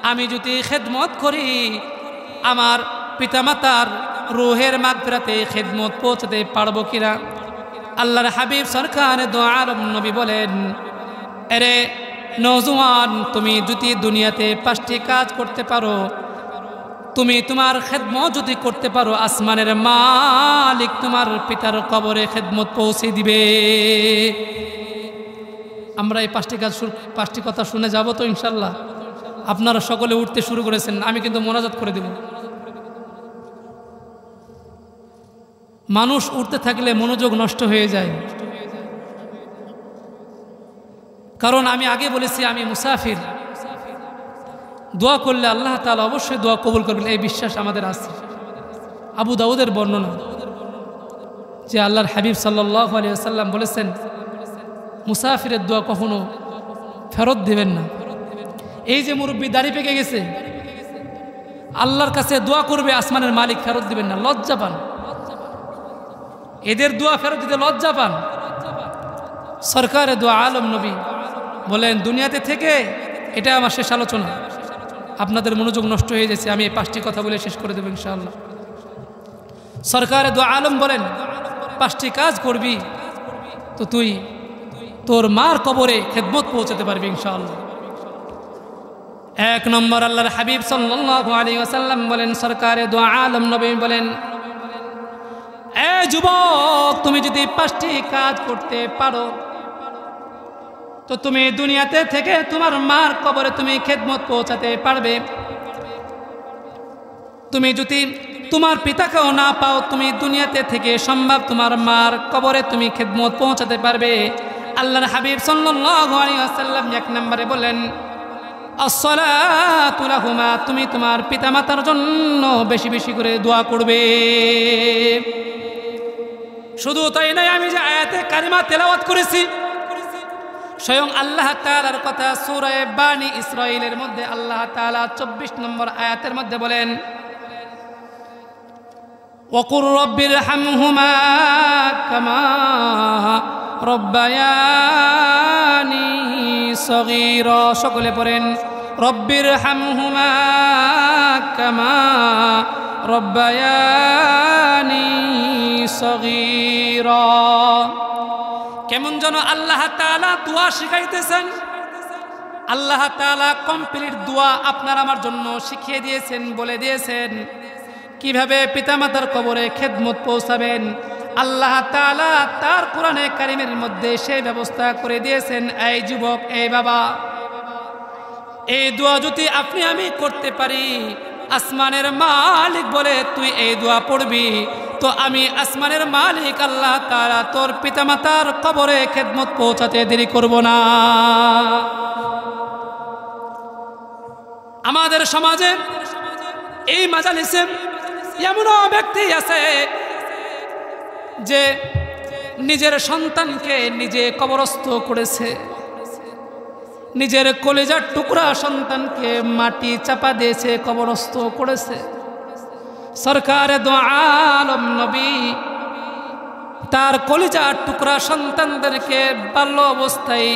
আমি যদি খেদমত করি আমার পিতামাতার রুহের মাগফিরাতে খেদমত পৌঁছাতে পারবো কিনা? আল্লাহর হাবিব সরকার দো আলম নবী বলেন, আরে নওজোয়ান, তুমি যদি দুনিয়াতে 5টি কাজ করতে পারো, তুমি তোমার খেদমত যদি করতে পারো, আসমানের মালিক তোমার পিতার কবরে খেদমত পৌঁছে দিবে। আমরা এই 5টি কথা শুনে যাব তো ইনশাল্লাহ? আপনারা সকলে উঠতে শুরু করেছেন, আমি কিন্তু মোনাজাত করে দেব। মানুষ উঠতে থাকলে মনোযোগ নষ্ট হয়ে যায়, কারণ আমি আগে বলেছি আমি মুসাফির। দোয়া করলে আল্লাহ তাআলা অবশ্যই দোয়া কবুল করবেন, এই বিশ্বাস আমাদের আছে। আবু দাউদের বর্ণনা যে আল্লাহর হাবিব সাল্লাল্লাহু আলাইহি ওয়াসাল্লাম বলেছেন, মুসাফিরের দোয়া কখনো ফেরত দেবেন না। এই যে মুরব্বী দাড়ি পেকে গেছে, আল্লাহর কাছে দোয়া করবে, আসমানের মালিক ফেরত দিবেন না, লজ্জা পান। এদের দোয়া ফেরত দিতে লজ্জা পান। সরকারে দোয়া আলম নবী বলেন, দুনিয়াতে থেকে, এটা আমার শেষ আলোচনা, আপনাদের মনোযোগ নষ্ট হয়ে যাচ্ছে, আমি এই 5টি কথা বলে শেষ করে দেবো ইনশাআল্লাহ। সরকারে দোয়া আলম বলেন, 5টি কাজ করবি তো তুই তোর মার কবরে খেদমত পৌঁছাতে পারবি ইনশাআল্লাহ। এক নম্বর আল্লাহর হাবিব সাল্লাল্লাহু আলাইহি ওয়াসাল্লাম বলেন, সরকারে দু আলম নবী বলেন, এ যুবক, তুমি যদি 5টি কাজ করতে পারো তো তুমি দুনিয়াতে থেকে তোমার মার কবরে তুমি খেদমত পৌঁছাতে পারবে। তুমি যদি তোমার পিতাকেও না পাও, তুমি দুনিয়াতে থেকে সম্ভব তোমার মার কবরে তুমি খেদমত পৌঁছাতে পারবে। আল্লাহর হাবিব সাল্লাল্লাহু আলাইহি ওয়াসাল্লাম 1 নম্বরে বলেন, আসসালাতু লাহুমা, তুমি তোমার পিতামাতার জন্য বেশি বেশি করে দোয়া করবে। শুধু তাই নয়, আমি যে আয়াতে কারিমা তেলাওয়াত করেছি, স্বয়ং আল্লাহ তাআলার কথা সূরা বানী ইসরাঈলের মধ্যে আল্লাহ তাআলা 24 নম্বর আয়াতের মধ্যে বলেন, ওয়াকুর রব্বিরহামহুমা কামা রব্বায়ানি সগীরা। সকলে পড়েন, রব্বিরহামহুমা কামা রব্বায়ানি সগীরা। কেমন যেন আল্লাহ তাআলা দোয়া শিখাইতেছেন। আল্লাহ তাআলা কমপ্লিট দোয়া আপনার আমার জন্য শিখিয়ে দিয়েছেন, বলে দিয়েছেন কিভাবে পিতামাতার কবরে খেদমত পৌঁছাবেন। আল্লাহ তাআলা তার কোরআনে কারিমের মধ্যে সেই ব্যবস্থা করে দিয়েছেন। এই যুবক, এই বাবা, এই দোয়া যদি আপনি আমি করতে পারি, আসমানের মালিক বলে তুই এই দোয়া পড়বি, তো আমি আসমানের মালিক আল্লাহ তাআলা তোর পিতামাতার কবরে খেদমত পৌঁছাতে দেরি করব না। আমাদের সমাজে এই মাজালিসে এমনও ব্যক্তি আছে যে নিজের সন্তানকে নিজে কবরস্থ করেছে, নিজের কলিজার টুকরা সন্তানকে মাটি চাপা দিয়েছে, কবরস্থ করেছে। সরকারে দু আলম নবী তার কলিজার টুকরা সন্তানদেরকে বাল্য অবস্থায়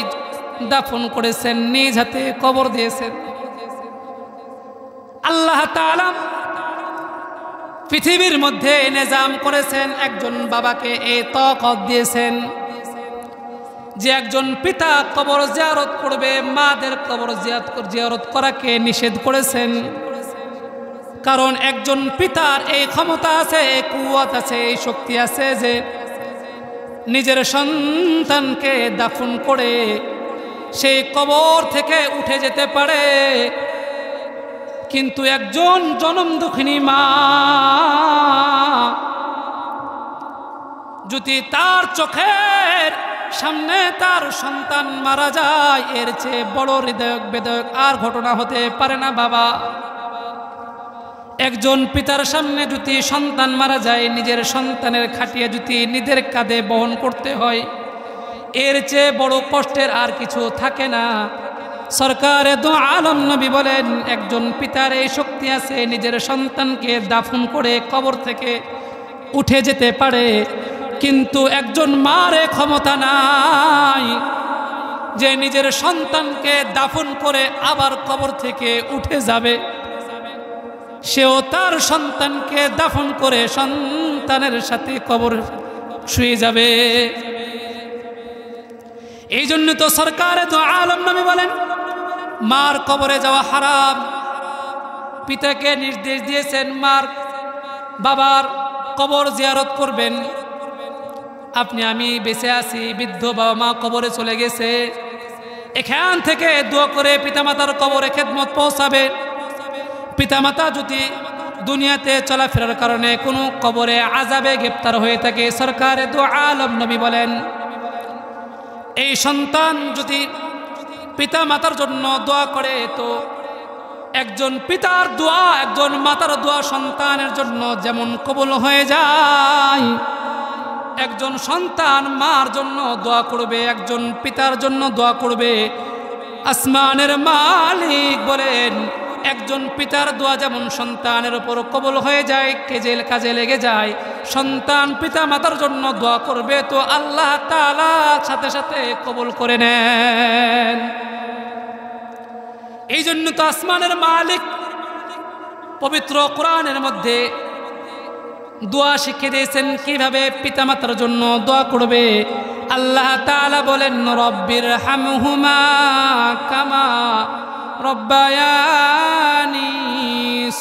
দাফন করেছেন, নিজ হাতে কবর দিয়েছেন। আল্লাহ তাআলা পৃথিবীর মধ্যে নিজাম করেছেন, একজন বাবাকে এই তাকত দিয়েছেন যে একজন পিতা কবর জিয়ারত করবে, মাদের কবর জিয়ারত করাকে নিষেধ করেছেন। কারণ একজন পিতার এই ক্ষমতা আছে, এই কুওয়াত আছে, এই শক্তি আছে যে নিজের সন্তানকে দাফন করে সেই কবর থেকে উঠে যেতে পারে। কিন্তু একজন জনম দুঃখিনী মা যদি তার চোখের সামনে তার সন্তান মারা যায়, এর চেয়ে বড় হৃদয়ক বেদয়ক আর ঘটনা হতে পারে না বাবা। একজন পিতার সামনে যদি সন্তান মারা যায়, নিজের সন্তানের খাটিয়া যদি নিজের কাঁধে বহন করতে হয়, এর চেয়ে বড় কষ্টের আর কিছু থাকে না। সরকারে দু আলম নবী বলেন, একজন পিতার এই শক্তি আছে, নিজের সন্তানকে দাফন করে কবর থেকে উঠে যেতে পারে, কিন্তু একজন মার ক্ষমতা নাই যে নিজের সন্তানকে দাফন করে আবার কবর থেকে উঠে যাবে। সেও তার সন্তানকে দাফন করে সন্তানের সাথে কবর শুয়ে যাবে। এই জন্য তো সরকারে দু আলম নবী বলেন, মার কবরে যাওয়া হারাম। পিতাকে নির্দেশ দিয়েছেন মার বাবার কবর জিয়ারত করবেন। আপনি আমি বেঁচে আছি, বৃদ্ধ বাবা মা কবরে চলে গেছে, এখান থেকে দোয়া করে পিতামাতার কবরে খেদমত পৌঁছাবে। পিতামাতা যদি দুনিয়াতে চলাফেরার কারণে কোনো কবরে আযাবে গ্রেপ্তার হয়ে থাকে, সরকারে দু আলম নবী বলেন, এই সন্তান যদি পিতা মাতার জন্য দোয়া করে, তো একজন পিতার দোয়া, একজন মাতার দোয়া সন্তানের জন্য যেমন কবুল হয়ে যায়, একজন সন্তান মার জন্য দোয়া করবে, একজন পিতার জন্য দোয়া করবে। আসমানের মালিক বলেন, একজন পিতার দোয়া যেমন সন্তানের উপর কবুল হয়ে যায়, কাজে লেগে যায়, সন্তান পিতা মাতার জন্য দোয়া করবে তো আল্লাহ তাআলা সাথে সাথে কবুল করে নেন। এই জন্য তো আসমানের মালিক পবিত্র কোরআনের মধ্যে দোয়া শিখিয়ে দিয়েছেন কিভাবে পিতামাতার জন্য দোয়া করবে। আল্লাহ তাআলা বলেন রব্বির হামহুমা কামা রব্বায়ানি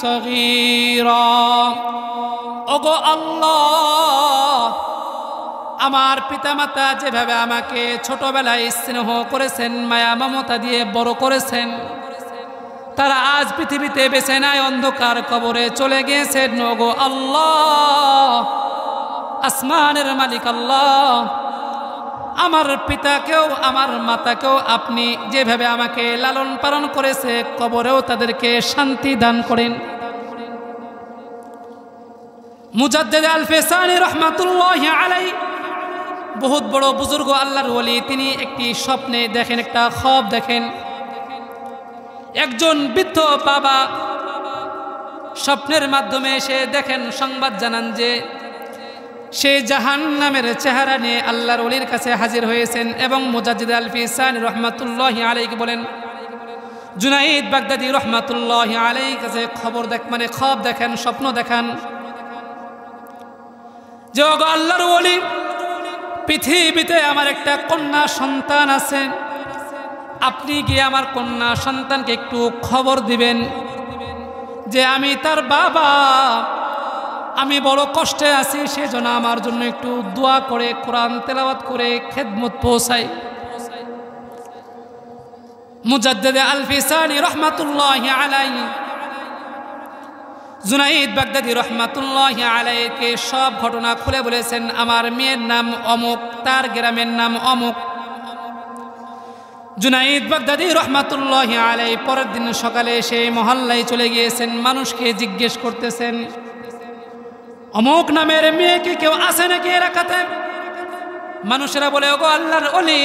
সগীরা। ওগো আল্লাহ, আমার পিতামাতা যেভাবে আমাকে ছোটবেলায় স্নেহ করেছেন, মায়া মমতা দিয়ে বড় করেছেন, তারা আজ পৃথিবীতে বেঁচে নাই, অন্ধকার কবরে চলে গিয়েছেন। ওগো আল্লাহ, আসমানের মালিক আল্লাহ, আমার পিতাকেও আমার মাতাকেও আপনি যেভাবে আমাকে লালন পালন করেছে, কবরেও তাদেরকে শান্তি দান করেন। মুজাদ্দিদ আল ফিসানি রহমাতুল্লাহি আলাইহি, বহুত বড় বুজুর্গ আল্লাহর ওলি, তিনি একটি স্বপ্নে দেখেন, একটা খ্বাব দেখেন। একজন বৃদ্ধ বাবা স্বপ্নের মাধ্যমে এসে দেখেন, সংবাদ জানান যে সে জাহান্নামের চেহারা নিয়ে আল্লাহর ওলির কাছে হাজির হয়েছেন। এবং মুজাদ্দিদ আল ফিসানি রহমাতুল্লাহি আলাইহি বলেন, জুনাইদ বাগদাদি রহমাতুল্লাহি আলাইহি কাছে খ্বাব দেখেন, স্বপ্ন দেখান যে ওগো আল্লাহর ওলি, পৃথিবীতে আমার একটা কন্যা সন্তান আছে, আপনি গিয়ে আমার কন্যা সন্তানকে একটু খবর দিবেন যে আমি তার বাবা, আমি বড় কষ্টে আছি, সেজন্য আমার জন্য একটু দোয়া করে কোরআন তেলাওয়াত করে খেদমত পৌঁছাই। মুজাদ্দিদ আল ফিসানি রহমাতুল্লাহি আলাইহি জুনাইদ বাগদাদি রহমাতুল্লাহি আলাইহিকে সব ঘটনা খুলে বলেছেন। আমার মেয়ের নাম অমুক, তার গ্রামের নাম অমুক। জুনাইদ বাগদাদি রহমাতুল্লাহি আলাইহি পরের দিন সকালে সেই মহল্লায় চলে গিয়েছেন, মানুষকে জিজ্ঞেস করতেছেন অমুক নামের মেয়েকে কেউ আছে নাকি এলাকাতে? মানুষেরা বলে ওগো আল্লাহর ওলি,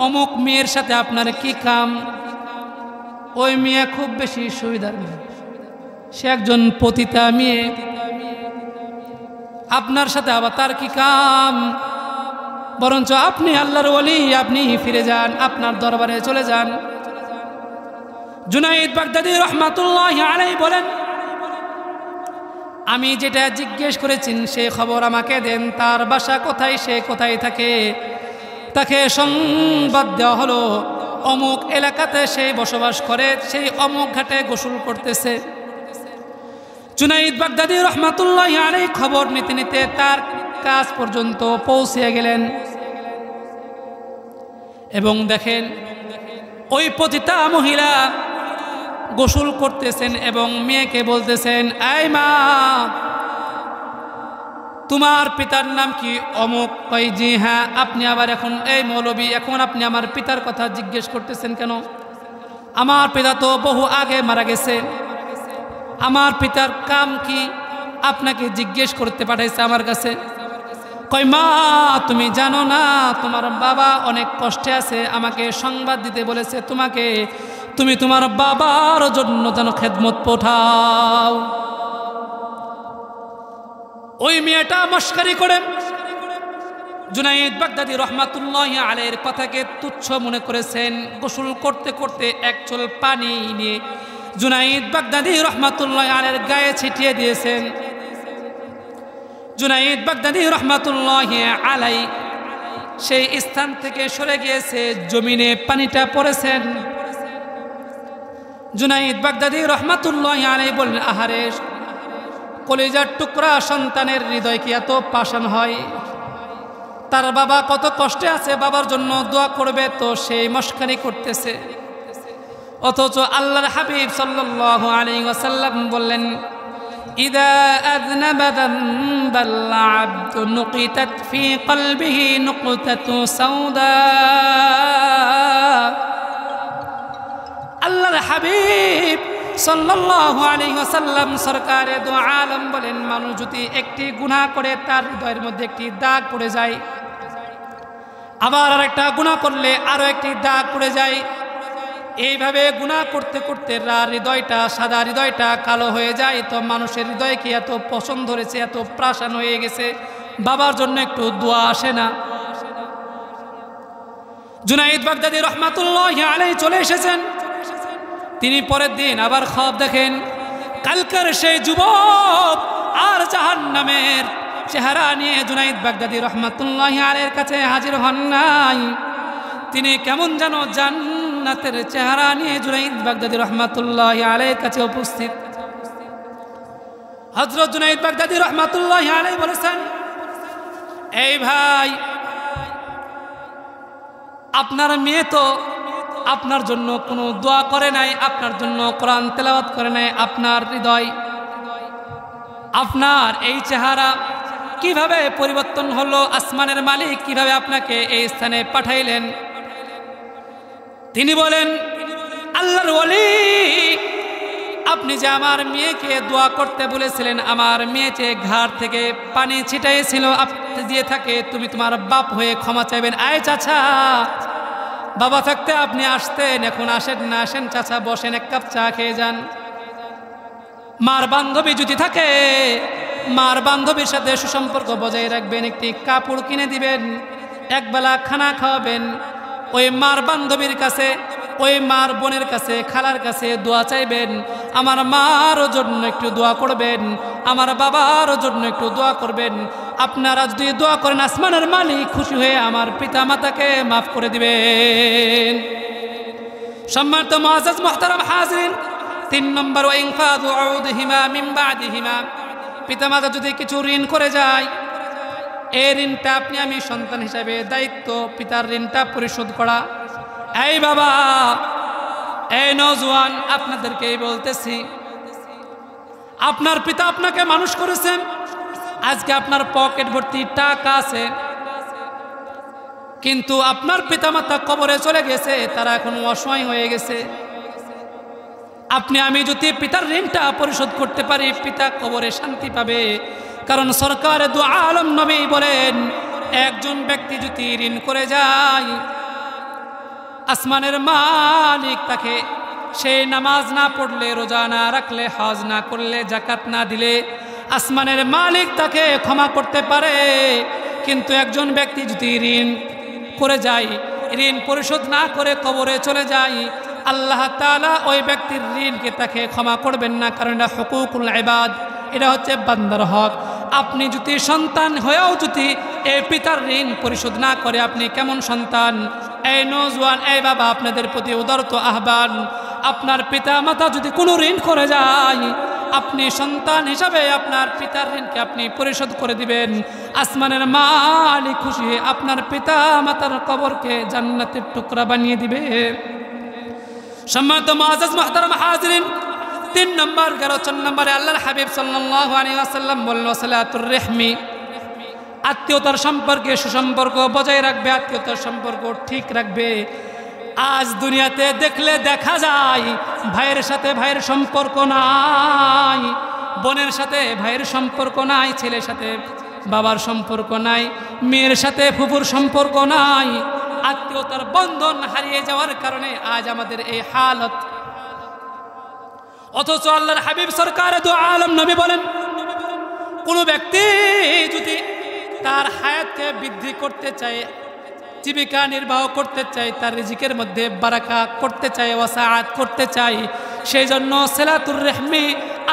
অমুক মেয়ের সাথে আপনার কি কাম? ওই মেয়ে খুব বেশি সুবিধার মেয়ে, সে একজন পতিতা মেয়ে, আপনার সাথে আবার তার কি কাম? বরঞ্চ আপনি আল্লাহর ওলি, আপনি ফিরে যান, আপনার দরবারে চলে যান। জুনাইদ বাগদাদি রহমাতুল্লাহি আলাইহি বলেন, আমি যেটা জিজ্ঞেস করেছি সে খবর আমাকে দেন, তার বাসা কোথায়, সে কোথায় থাকে। তাকে সংবাদ দেওয়া হলো অমুক এলাকাতে সে বসবাস করে, সেই অমুক ঘাটে গোসল করতেছে। জুনাইদ বাগদাদি রহমাতুল্লাহি আলাইহি খবর নিতে নিতে তার কাজ পর্যন্ত পৌঁছে গেলেন এবং দেখেন ওই পতিতা মহিলা গোসল করতেছেন এবং মেয়েকে বলতেছেন, এই মা, তোমার পিতার নাম কি? অমুক। কই জি হ্যাঁ। আপনি আবার এখন এই মৌলবী, এখন আপনি আমার পিতার কথা জিজ্ঞেস করতেছেন কেন? আমার পিতা তো বহু আগে মারা গেছে, আমার পিতার কাম কি আপনাকে জিজ্ঞেস করতে পাঠাইছে আমার কাছে। কই মা, তুমি জানো না তোমার বাবা অনেক কষ্টে আছে, আমাকে সংবাদ দিতে বলেছে তোমাকে, তুমি তোমার বাবার জন্য যেন খেদমত পাঠাও। ওই মেয়েটা মস্কারি করে জুনাইদ বাগদাদি রহমাতুল্লাহি আলাইহির কথাকে তুচ্ছ মনে করেছেন। গোসল করতে করতে এক চুল পানি নিয়ে জুনাইদ বাগদাদি রহমাতুল্লাহি আলাইহির গায়ে ছিটিয়ে দিয়েছেন। জুনাইদ বাগদাদি রহমাতুল্লাহি আলাইহি সেই স্থান থেকে সরে গিয়েছে, জমিনে পানিটা পড়েছেন। জুনাইদ বাগদাদি রহমাতুল্লাহি আলাইহি বললেন, আহারে, কলিজার টুকরা সন্তানের হৃদয় কি এত পাষাণ হয়? তার বাবা কত কষ্টে আছে, বাবার জন্য দোয়া করবে তো সেই মস্কারি করতেছে। অথচ আল্লাহর হাবিব সাল্লাল্লাহু আলাইহি ওয়াসাল্লাম বললেন, ইদা আযনাবা যামবাল আবদু নুকিতাত ফি কলবিহি নুকতাতু সাউদা। আল্লাহর হাবিব সাল্লাল্লাহু আলাইহি ওয়াসাল্লাম সরকারে দু আলম বলেন, মানুষ যদি একটি গুনাহ করে তার হৃদয়ের মধ্যে একটি দাগ পড়ে যায়, আবার আরেকটা গুনাহ করলে আরো একটি দাগ পড়ে যায়, এইভাবে গুনাহ করতে করতে হৃদয়টা সাদা, হৃদয়টা কালো হয়ে যায়। তো মানুষের হৃদয় কি এত পছন্দ ধরেছে, এত প্রাসান হয়ে গেছে, বাবার জন্য একটু দোয়া আসে না? জুনাইদ বাগদাদি রহমাতুল্লাহি আলাইহি চলে এসেছেন। তিনি পরের দিন আবার খ্বাব দেখেন কালকের সেই যুবক আর জাহান্নামের চেহারা নিয়ে জুনাইদ বাগদাদী রহমাতুল্লাহি আলাইহির কাছে হাজির হন নাই। তিনি কেমন যেন জান্নাতের চেহারা নিয়ে জুনাইদ বাগদাদী রহমাতুল্লাহি আলাইহির কাছে উপস্থিত। হযরত জুনাইদ বাগদাদী রহমাতুল্লাহি আলাইহি বলেছেন, এই ভাই, আপনার মেয়ে তো আপনার জন্য কোনো দোয়া করে নাই, আপনার জন্য কোরআন তেলাওয়াত করে নাই। আপনার হৃদয়, আপনার এই চেহারা কিভাবে পরিবর্তন হলো? আসমানের মালিক কিভাবে আপনাকে এই স্থানে পাঠাইলেন? তিনি বলেন, আল্লাহর ওলি, আপনি যে আমার মেয়েকে দোয়া করতে বলেছিলেন, আমার মেয়ে যে ঘাড় থেকে পানি ছিটাইছিল, আপনি দিয়ে থাকে, তুমি তোমার বাপ হয়ে ক্ষমা চাইবেন। আয় চাচা, বাবা থাকতে আপনি আসতেন, এখন আসেন না। আসেন চাচা, বসেন, এক কাপ চা খেয়ে যান। মার বান্ধবী যদি থাকে, মার বান্ধবীর সাথে সুসম্পর্ক বজায় রাখবেন, একটি কাপড় কিনে দিবেন, একবেলা খানা খাওয়াবেন। ওই মার বান্ধবীর কাছে, ওই মার বোনের কাছে, খালার কাছে দোয়া চাইবেন। আমার মার জন্য একটু দোয়া করবেন, আমার বাবার জন্য একটু দোয়া করবেন। আপনারা যদি দোয়া করেন, আসমানের মালিক খুশি হয়ে আমার পিতা মাতাকে মাফ করে দিবেন। সম্মানিত মুআজ্জাজ মুহতারাম হাজিরিন, 3 নম্বর, ওয়াইনফাযু উউদিহিমা মিন বা'দিহিমা। পিতামাতা যদি কিছু ঋণ করে যায়, এই ঋণটা আপনি আমি সন্তান হিসাবে দায়িত্ব পিতার ঋণটা পরিশোধ করা। এই বাবা, এই নওজোয়ান, আপনাদেরকেই বলতেছি, আপনার পিতা আপনাকে মানুষ করেছেন, আজকে আপনার পকেট ভর্তি টাকা আছে, কিন্তু আপনার পিতামাতা কবরে চলে গেছে, তারা এখন অসহায় হয়ে গেছে। আপনি আমি যদি পিতার ঋণটা পরিশোধ করতে পারি, পিতা কবরে শান্তি পাবে। কারণ সরকার দু আলম নবী বলেন, একজন ব্যক্তি যদি ঋণ করে যায়, আসমানের মালিক তাকে, সেই নামাজ না পড়লে, রোজা না রাখলে, হজ না করলে, যাকাত না দিলে, আসমানের মালিক তাকে ক্ষমা করতে পারে। কিন্তু একজন ব্যক্তি যদি ঋণ করে যায়, ঋণ পরিশোধ না করে কবরে চলে যায়, আল্লাহ তাআলা ওই ব্যক্তির ঋণকে তাকে ক্ষমা করবেন না। কারণ এটা হুকুকুল ইবাদ, এটা হচ্ছে বান্দার হক। আপনি যদি সন্তান হয়েও যদি এই পিতার ঋণ পরিশোধ না করে, আপনি কেমন সন্তান? এই নওজোয়ান, এই বাবা, আপনাদের প্রতি উদারত আহ্বান, আপনার পিতা মাতা যদি কোনো ঋণ করে যায়, আপনি সন্তান হিসাবে আপনার পিতার ঋণকে আপনি পরিশোধ করে দিবেন। আসমানের মালিক খুশি হয়ে আপনার পিতা মাতার কবরকে জান্নাতের টুকরা বানিয়ে দিবে। সম্মানিত মুআজ্জাজ মুহতারাম হাজিরিন, 3 নম্বর, 4 নম্বরে আল্লাহর হাবিব সাল্লাল্লাহু আলাইহি ওয়াসাল্লাম বললেন, সালাতুর রহমি, আত্মীয়তার সম্পর্কে সুসম্পর্ক বজায় রাখবে, আত্মীয়তার সম্পর্ক ঠিক রাখবে। আজ দুনিয়াতে দেখলে দেখা যায়, ভাইয়ের সাথে ভাইয়ের সম্পর্ক নাই, বোনের সাথে ভাইয়ের সম্পর্ক নাই, ছেলের সাথে বাবার সম্পর্ক নাই, মেয়ের সাথে ফুফুর সম্পর্ক নাই। আত্মীয়তার বন্ধন হারিয়ে যাওয়ার কারণে আজ আমাদের এই হালত। অথচ আল্লাহর হাবিব সরকার দু আলম নবী বলেন, কোনো ব্যক্তি যদি তার হায়াতকে বৃদ্ধি করতে চায়, জীবিকা নির্বাহ করতে চায়, তার রিজিকের মধ্যে বারাকা করতে চায়, ওয়াসাআত করতে চায়, সেই জন্য সিলাতুর রহমি,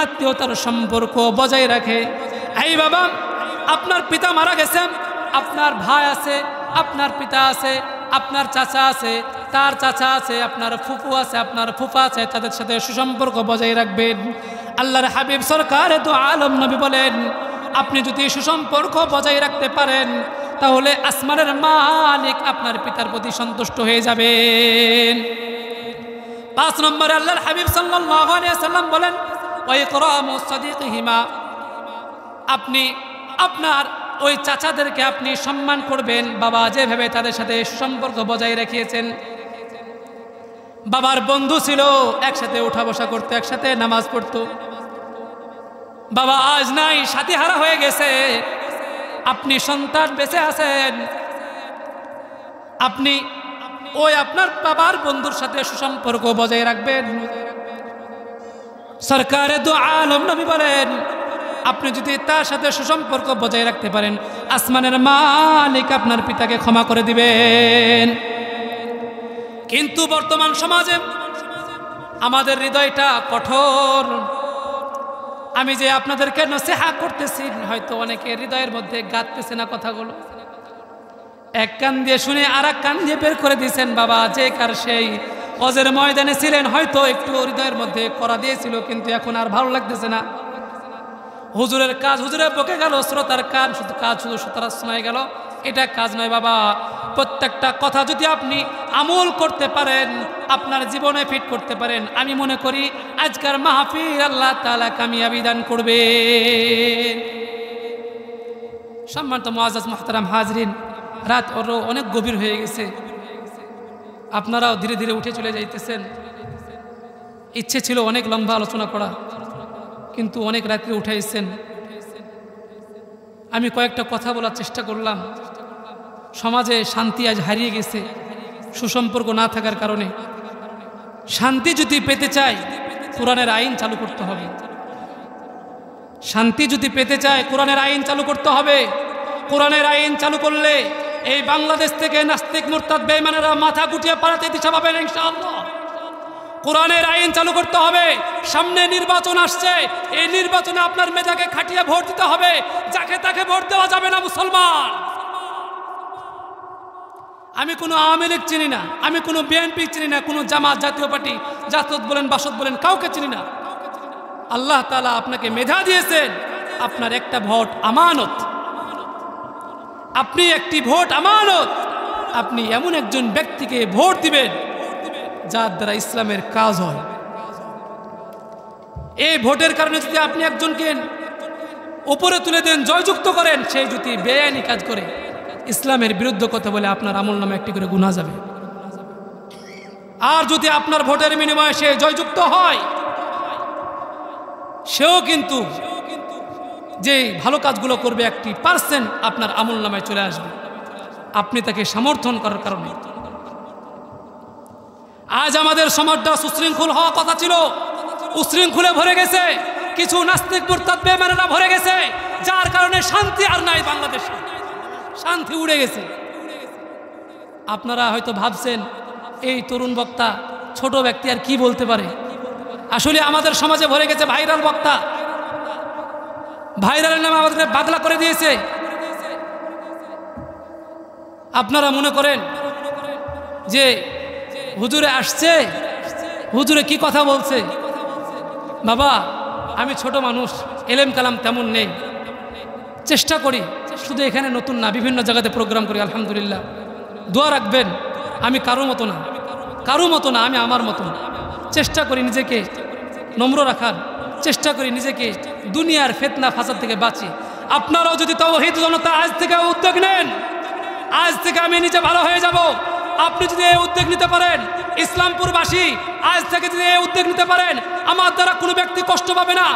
আত্মীয়তার সম্পর্ক বজায় রাখে। এই বাবা, আপনার পিতা মারা গেছেন, আপনার ভাই আছে, আপনার পিতা আছে, আপনার চাচা আছে, তার চাচা আছে, আপনার ফুফু আছে, আপনার ফুফা আছে, তাদের সাথে সুসম্পর্ক বজায় রাখবেন। আল্লাহর হাবিব সরকার দু আলম নবী বলেন, আপনি যদি সুসম্পর্ক বজায় রাখতে পারেন, তাহলে আসমানের মালিক আপনার পিতার প্রতি সন্তুষ্ট হয়ে যাবেন। 5 নম্বরে আল্লাহর হাবিব সাল্লাল্লাহু আলাইহি ওয়াসাল্লাম বলেন, ওয়া ইকরামু সাদিকিহিমা, আপনি আপনার ওই চাচাদেরকে আপনি সম্মান করবেন। বাবা যেভাবে তাদের সাথে সুসম্পর্ক বজায় রেখেছেন, বাবার বন্ধু ছিল, একসাথে উঠা বসা করতো, একসাথে নামাজ পড়তো। বাবা আজ নাই, সাথী হারা হয়ে গেছে, আপনি সন্তান বেঁচে আছেন, আপনি ওই আপনার বাবার বন্ধুর সাথে সুসম্পর্ক বজায় রাখবেন। সরকারে দু আলম নবী বলেন, আপনি যদি তার সাথে সুসম্পর্ক বজায় রাখতে পারেন, আসমানের মালিক আপনার পিতাকে ক্ষমা করে দিবেন। কিন্তু বর্তমান সমাজে আমাদের হৃদয়টা কঠোর, আমি যে আপনাদেরকে নসিহা করতেছি হয়তো অনেকে হৃদয়ের মধ্যে গাঁথতেছে না কথাগুলো, এক কান দিয়ে শুনে আর এক কান দিয়ে বের করে দিয়েছেন। বাবা যে কার সেই হজের ময়দানে ছিলেন, হয়তো একটু হৃদয়ের মধ্যে করা দিয়েছিল, কিন্তু এখন আর ভালো লাগতেছে না। হুজুরের কাজ হুজুরের বকে গেল, শ্রোতার কাজ শুধু শ্রোতারা শোনায় গেল, এটা কাজ নয় বাবা। প্রত্যেকটা কথা যদি আপনি আমল করতে পারেন, আপনার জীবনে ফিট করতে পারেন, আমি মনে করি আজকের মাহফিল আল্লাহ তাআলা কামিয়াবি দান করবে। সম্মানিত মুআজ্জাজ মুহতারাম হাজরিন, রাত ওরও অনেক গভীর হয়ে গেছে, আপনারাও ধীরে ধীরে উঠে চলে যাইতেছেন। ইচ্ছে ছিল অনেক লম্বা আলোচনা করা, কিন্তু অনেক রাত্রে উঠাইছেন। আমি কয়েকটা কথা বলার চেষ্টা করলাম। সমাজে শান্তি আজ হারিয়ে গেছে সুসম্পর্ক না থাকার কারণে। শান্তি যদি পেতে চাই কোরআনের আইন চালু করতে হবে। শান্তি যদি পেতে চায় কোরআনের আইন চালু করতে হবে। কোরআনের আইন চালু করলে এই বাংলাদেশ থেকে নাস্তিক মুরতাদ বেঈমানেরা মাথা গুটিয়ে পালাতে দিশা পাবেন ইনশাআল্লাহ। কোরআনের আইন চালু করতে হবে। সামনে নির্বাচন আসছে, এই নির্বাচনে আপনার মেধাকে খাটিয়ে ভোট দিতে হবে, যাকে তাকে ভোট দেওয়া যাবে না। মুসলমান, আমি কোনো আওয়ামী লীগ চিনি না, আমি কোনো বিএনপি চিনি না, কোনো জামাত জাতীয় পার্টি জাসদ বলেন বাসদ বলেন কাউকে চিনি না। আল্লাহ তাআলা আপনাকে মেধা দিয়েছেন, আপনার একটা ভোট আমানত, আপনি একটি ভোট আমানত। আপনি এমন একজন ব্যক্তিকে ভোট দিবেন যার দ্বারা ইসলামের কাজ হয়। এই ভোটের কারণে যদি আপনি একজনকে উপরে তুলে দেন, জয়যুক্ত করেন, সেই যদি বেআইনি কাজ করে ইসলামের বিরুদ্ধে কথা বলে আপনার আমল নামে একটি করে গুনাহ যাবে। আর যদি আপনার ভোটের বিনিময়ে সে জয়যুক্ত হয়, সেও কিন্তু যে ভালো কাজগুলো করবে 1% আপনার আমল নামায় চলে আসবে, আপনি তাকে সমর্থন করার কারণে। আজ আমাদের সমাজটা সুশৃঙ্খল হওয়া কথা ছিল, উশৃঙ্খলে ভরে গেছে। কিছু নাস্তিক মুরতাদ বেঈমানেরা ভরে গেছে, যার কারণে শান্তি আর নাই বাংলাদেশে, শান্তি উড়ে গেছে। আপনারা হয়তো ভাবছেন এই তরুণ বক্তা ছোট ব্যক্তি আর কি বলতে পারে। আসলে আমাদের সমাজে ভরে গেছে ভাইরাল বক্তা। ভাইরালের নামে আমাদের বাদলা করে দিয়েছে। আপনারা মনে করেন যে হুজুরে আসছে, হুজুরে কি কথা বলছে। বাবা, আমি ছোট মানুষ, এলেম কালাম তেমন নেই, চেষ্টা করি। শুধু এখানে নতুন না, বিভিন্ন জায়গাতে প্রোগ্রাম করি, আলহামদুলিল্লাহ। দোয়া রাখবেন, আমি কারো মতো না, আমি আমার মতো। চেষ্টা করি নিজেকে নম্র রাখার, চেষ্টা করি নিজেকে দুনিয়ার ফিতনা ফাসাদ থেকে বাঁচি। আপনারাও যদি তাওহীদ জনতা আজ থেকে উদ্যোগ নেন, আজ থেকে আমি নিজে ভালো হয়ে যাব। আপনি যদি এই উদ্যোগ নিতে পারেন, ইসলামপুরবাসী আজ থেকে যদি এই উদ্যোগ নিতে পারেন, আমার দ্বারা কোনো ব্যক্তি কষ্ট পাবে না।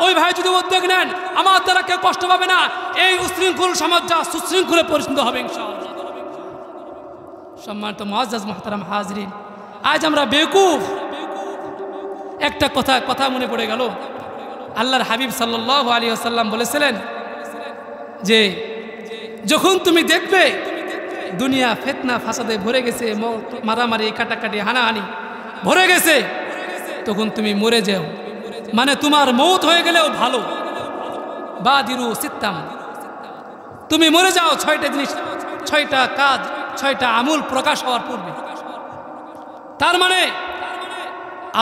ওই ভাই যদি উদ্যোগ নেন, আমার দ্বারা কেউ কষ্ট পাবে না। এই উশৃঙ্খল সমাজ যা সুশৃঙ্খলে পরিণত হবে ইনশাআল্লাহ। সম্মানিত মুআজ্জাজ মুহতারাম হাজরিন, আজ আমরা বেকুফ। একটা কথা মনে পড়ে গেল। আল্লাহর হাবিব সাল্লাল্লাহু আলাইহি ওয়াসাল্লাম বলেছিলেন যে যখন তুমি দেখবে দুনিয়া ফিতনা ফাসাদে ভরে গেছে, মারামারি কাটাকাটি হানাহানি ভরে গেছে, তখন তুমি মরে যাও, মানে তোমার মৌত হয়ে গেলেও ভালো। বাদিরু সিত্তাম, তুমি মরে যাও 6টা জিনিস, 6টা কাজ, 6টা আমল প্রকাশ হওয়ার পূর্বে। তার মানে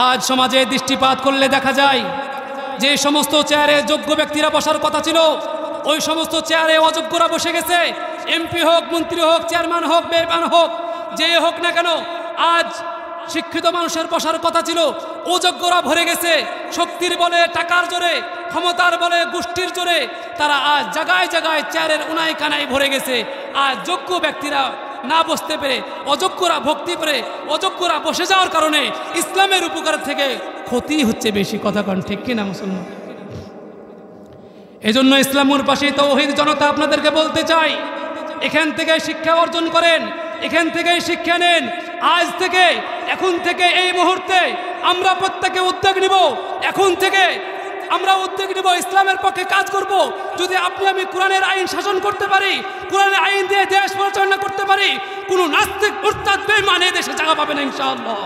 আজ সমাজে দৃষ্টিপাত করলে দেখা যায় যে সমস্ত চেয়ারে যোগ্য ব্যক্তিরা বসার কথা ছিল, ওই সমস্ত চেয়ারে অযোগ্যরা বসে গেছে। এমপি হোক, মন্ত্রী হোক, চেয়ারম্যান হোক, মেয়র হোক, যে হোক না কেন, আজ শিক্ষিত মানুষের বসার কথা ছিল, অযোগ্যরা ভরে গেছে। শক্তির বলে, টাকার জোরে, ক্ষমতার বলে, গোষ্ঠীর জোরে তারা আজ জায়গায় জায়গায় চেয়ারের উনাই কানাই ভরে গেছে। আজ যোগ্য ব্যক্তিরা না বসতে পেরে অযোগ্যরা ভক্তি পেরে অযোগ্যরা বসে যাওয়ার কারণে ইসলামের উপকার থেকে ক্ষতি হচ্ছে বেশি। কথা কন ঠিক কিনা মুসলমান? এজন্য ইসলামের পাশে তাওহীদ জনতা আপনাদেরকে বলতে চাই, এখান থেকে শিক্ষা অর্জন করেন, এখান থেকে শিক্ষা নেন। আজ থেকে, এখন থেকে, এই মুহূর্তে আমরা প্রত্যেকে উদ্যোগ নিব। এখন থেকে আমরা উদ্যোগ নিব, ইসলামের পক্ষে কাজ করব। যদি আপনি আমি কোরআনের আইন শাসন করতে পারি, কোরআনের আইন দিয়ে দেশ পরিচালনা করতে পারি, কোনো নাস্তিক মুরতাদ বেঈমান এই দেশে জায়গা পাবে না ইনশাআল্লাহ।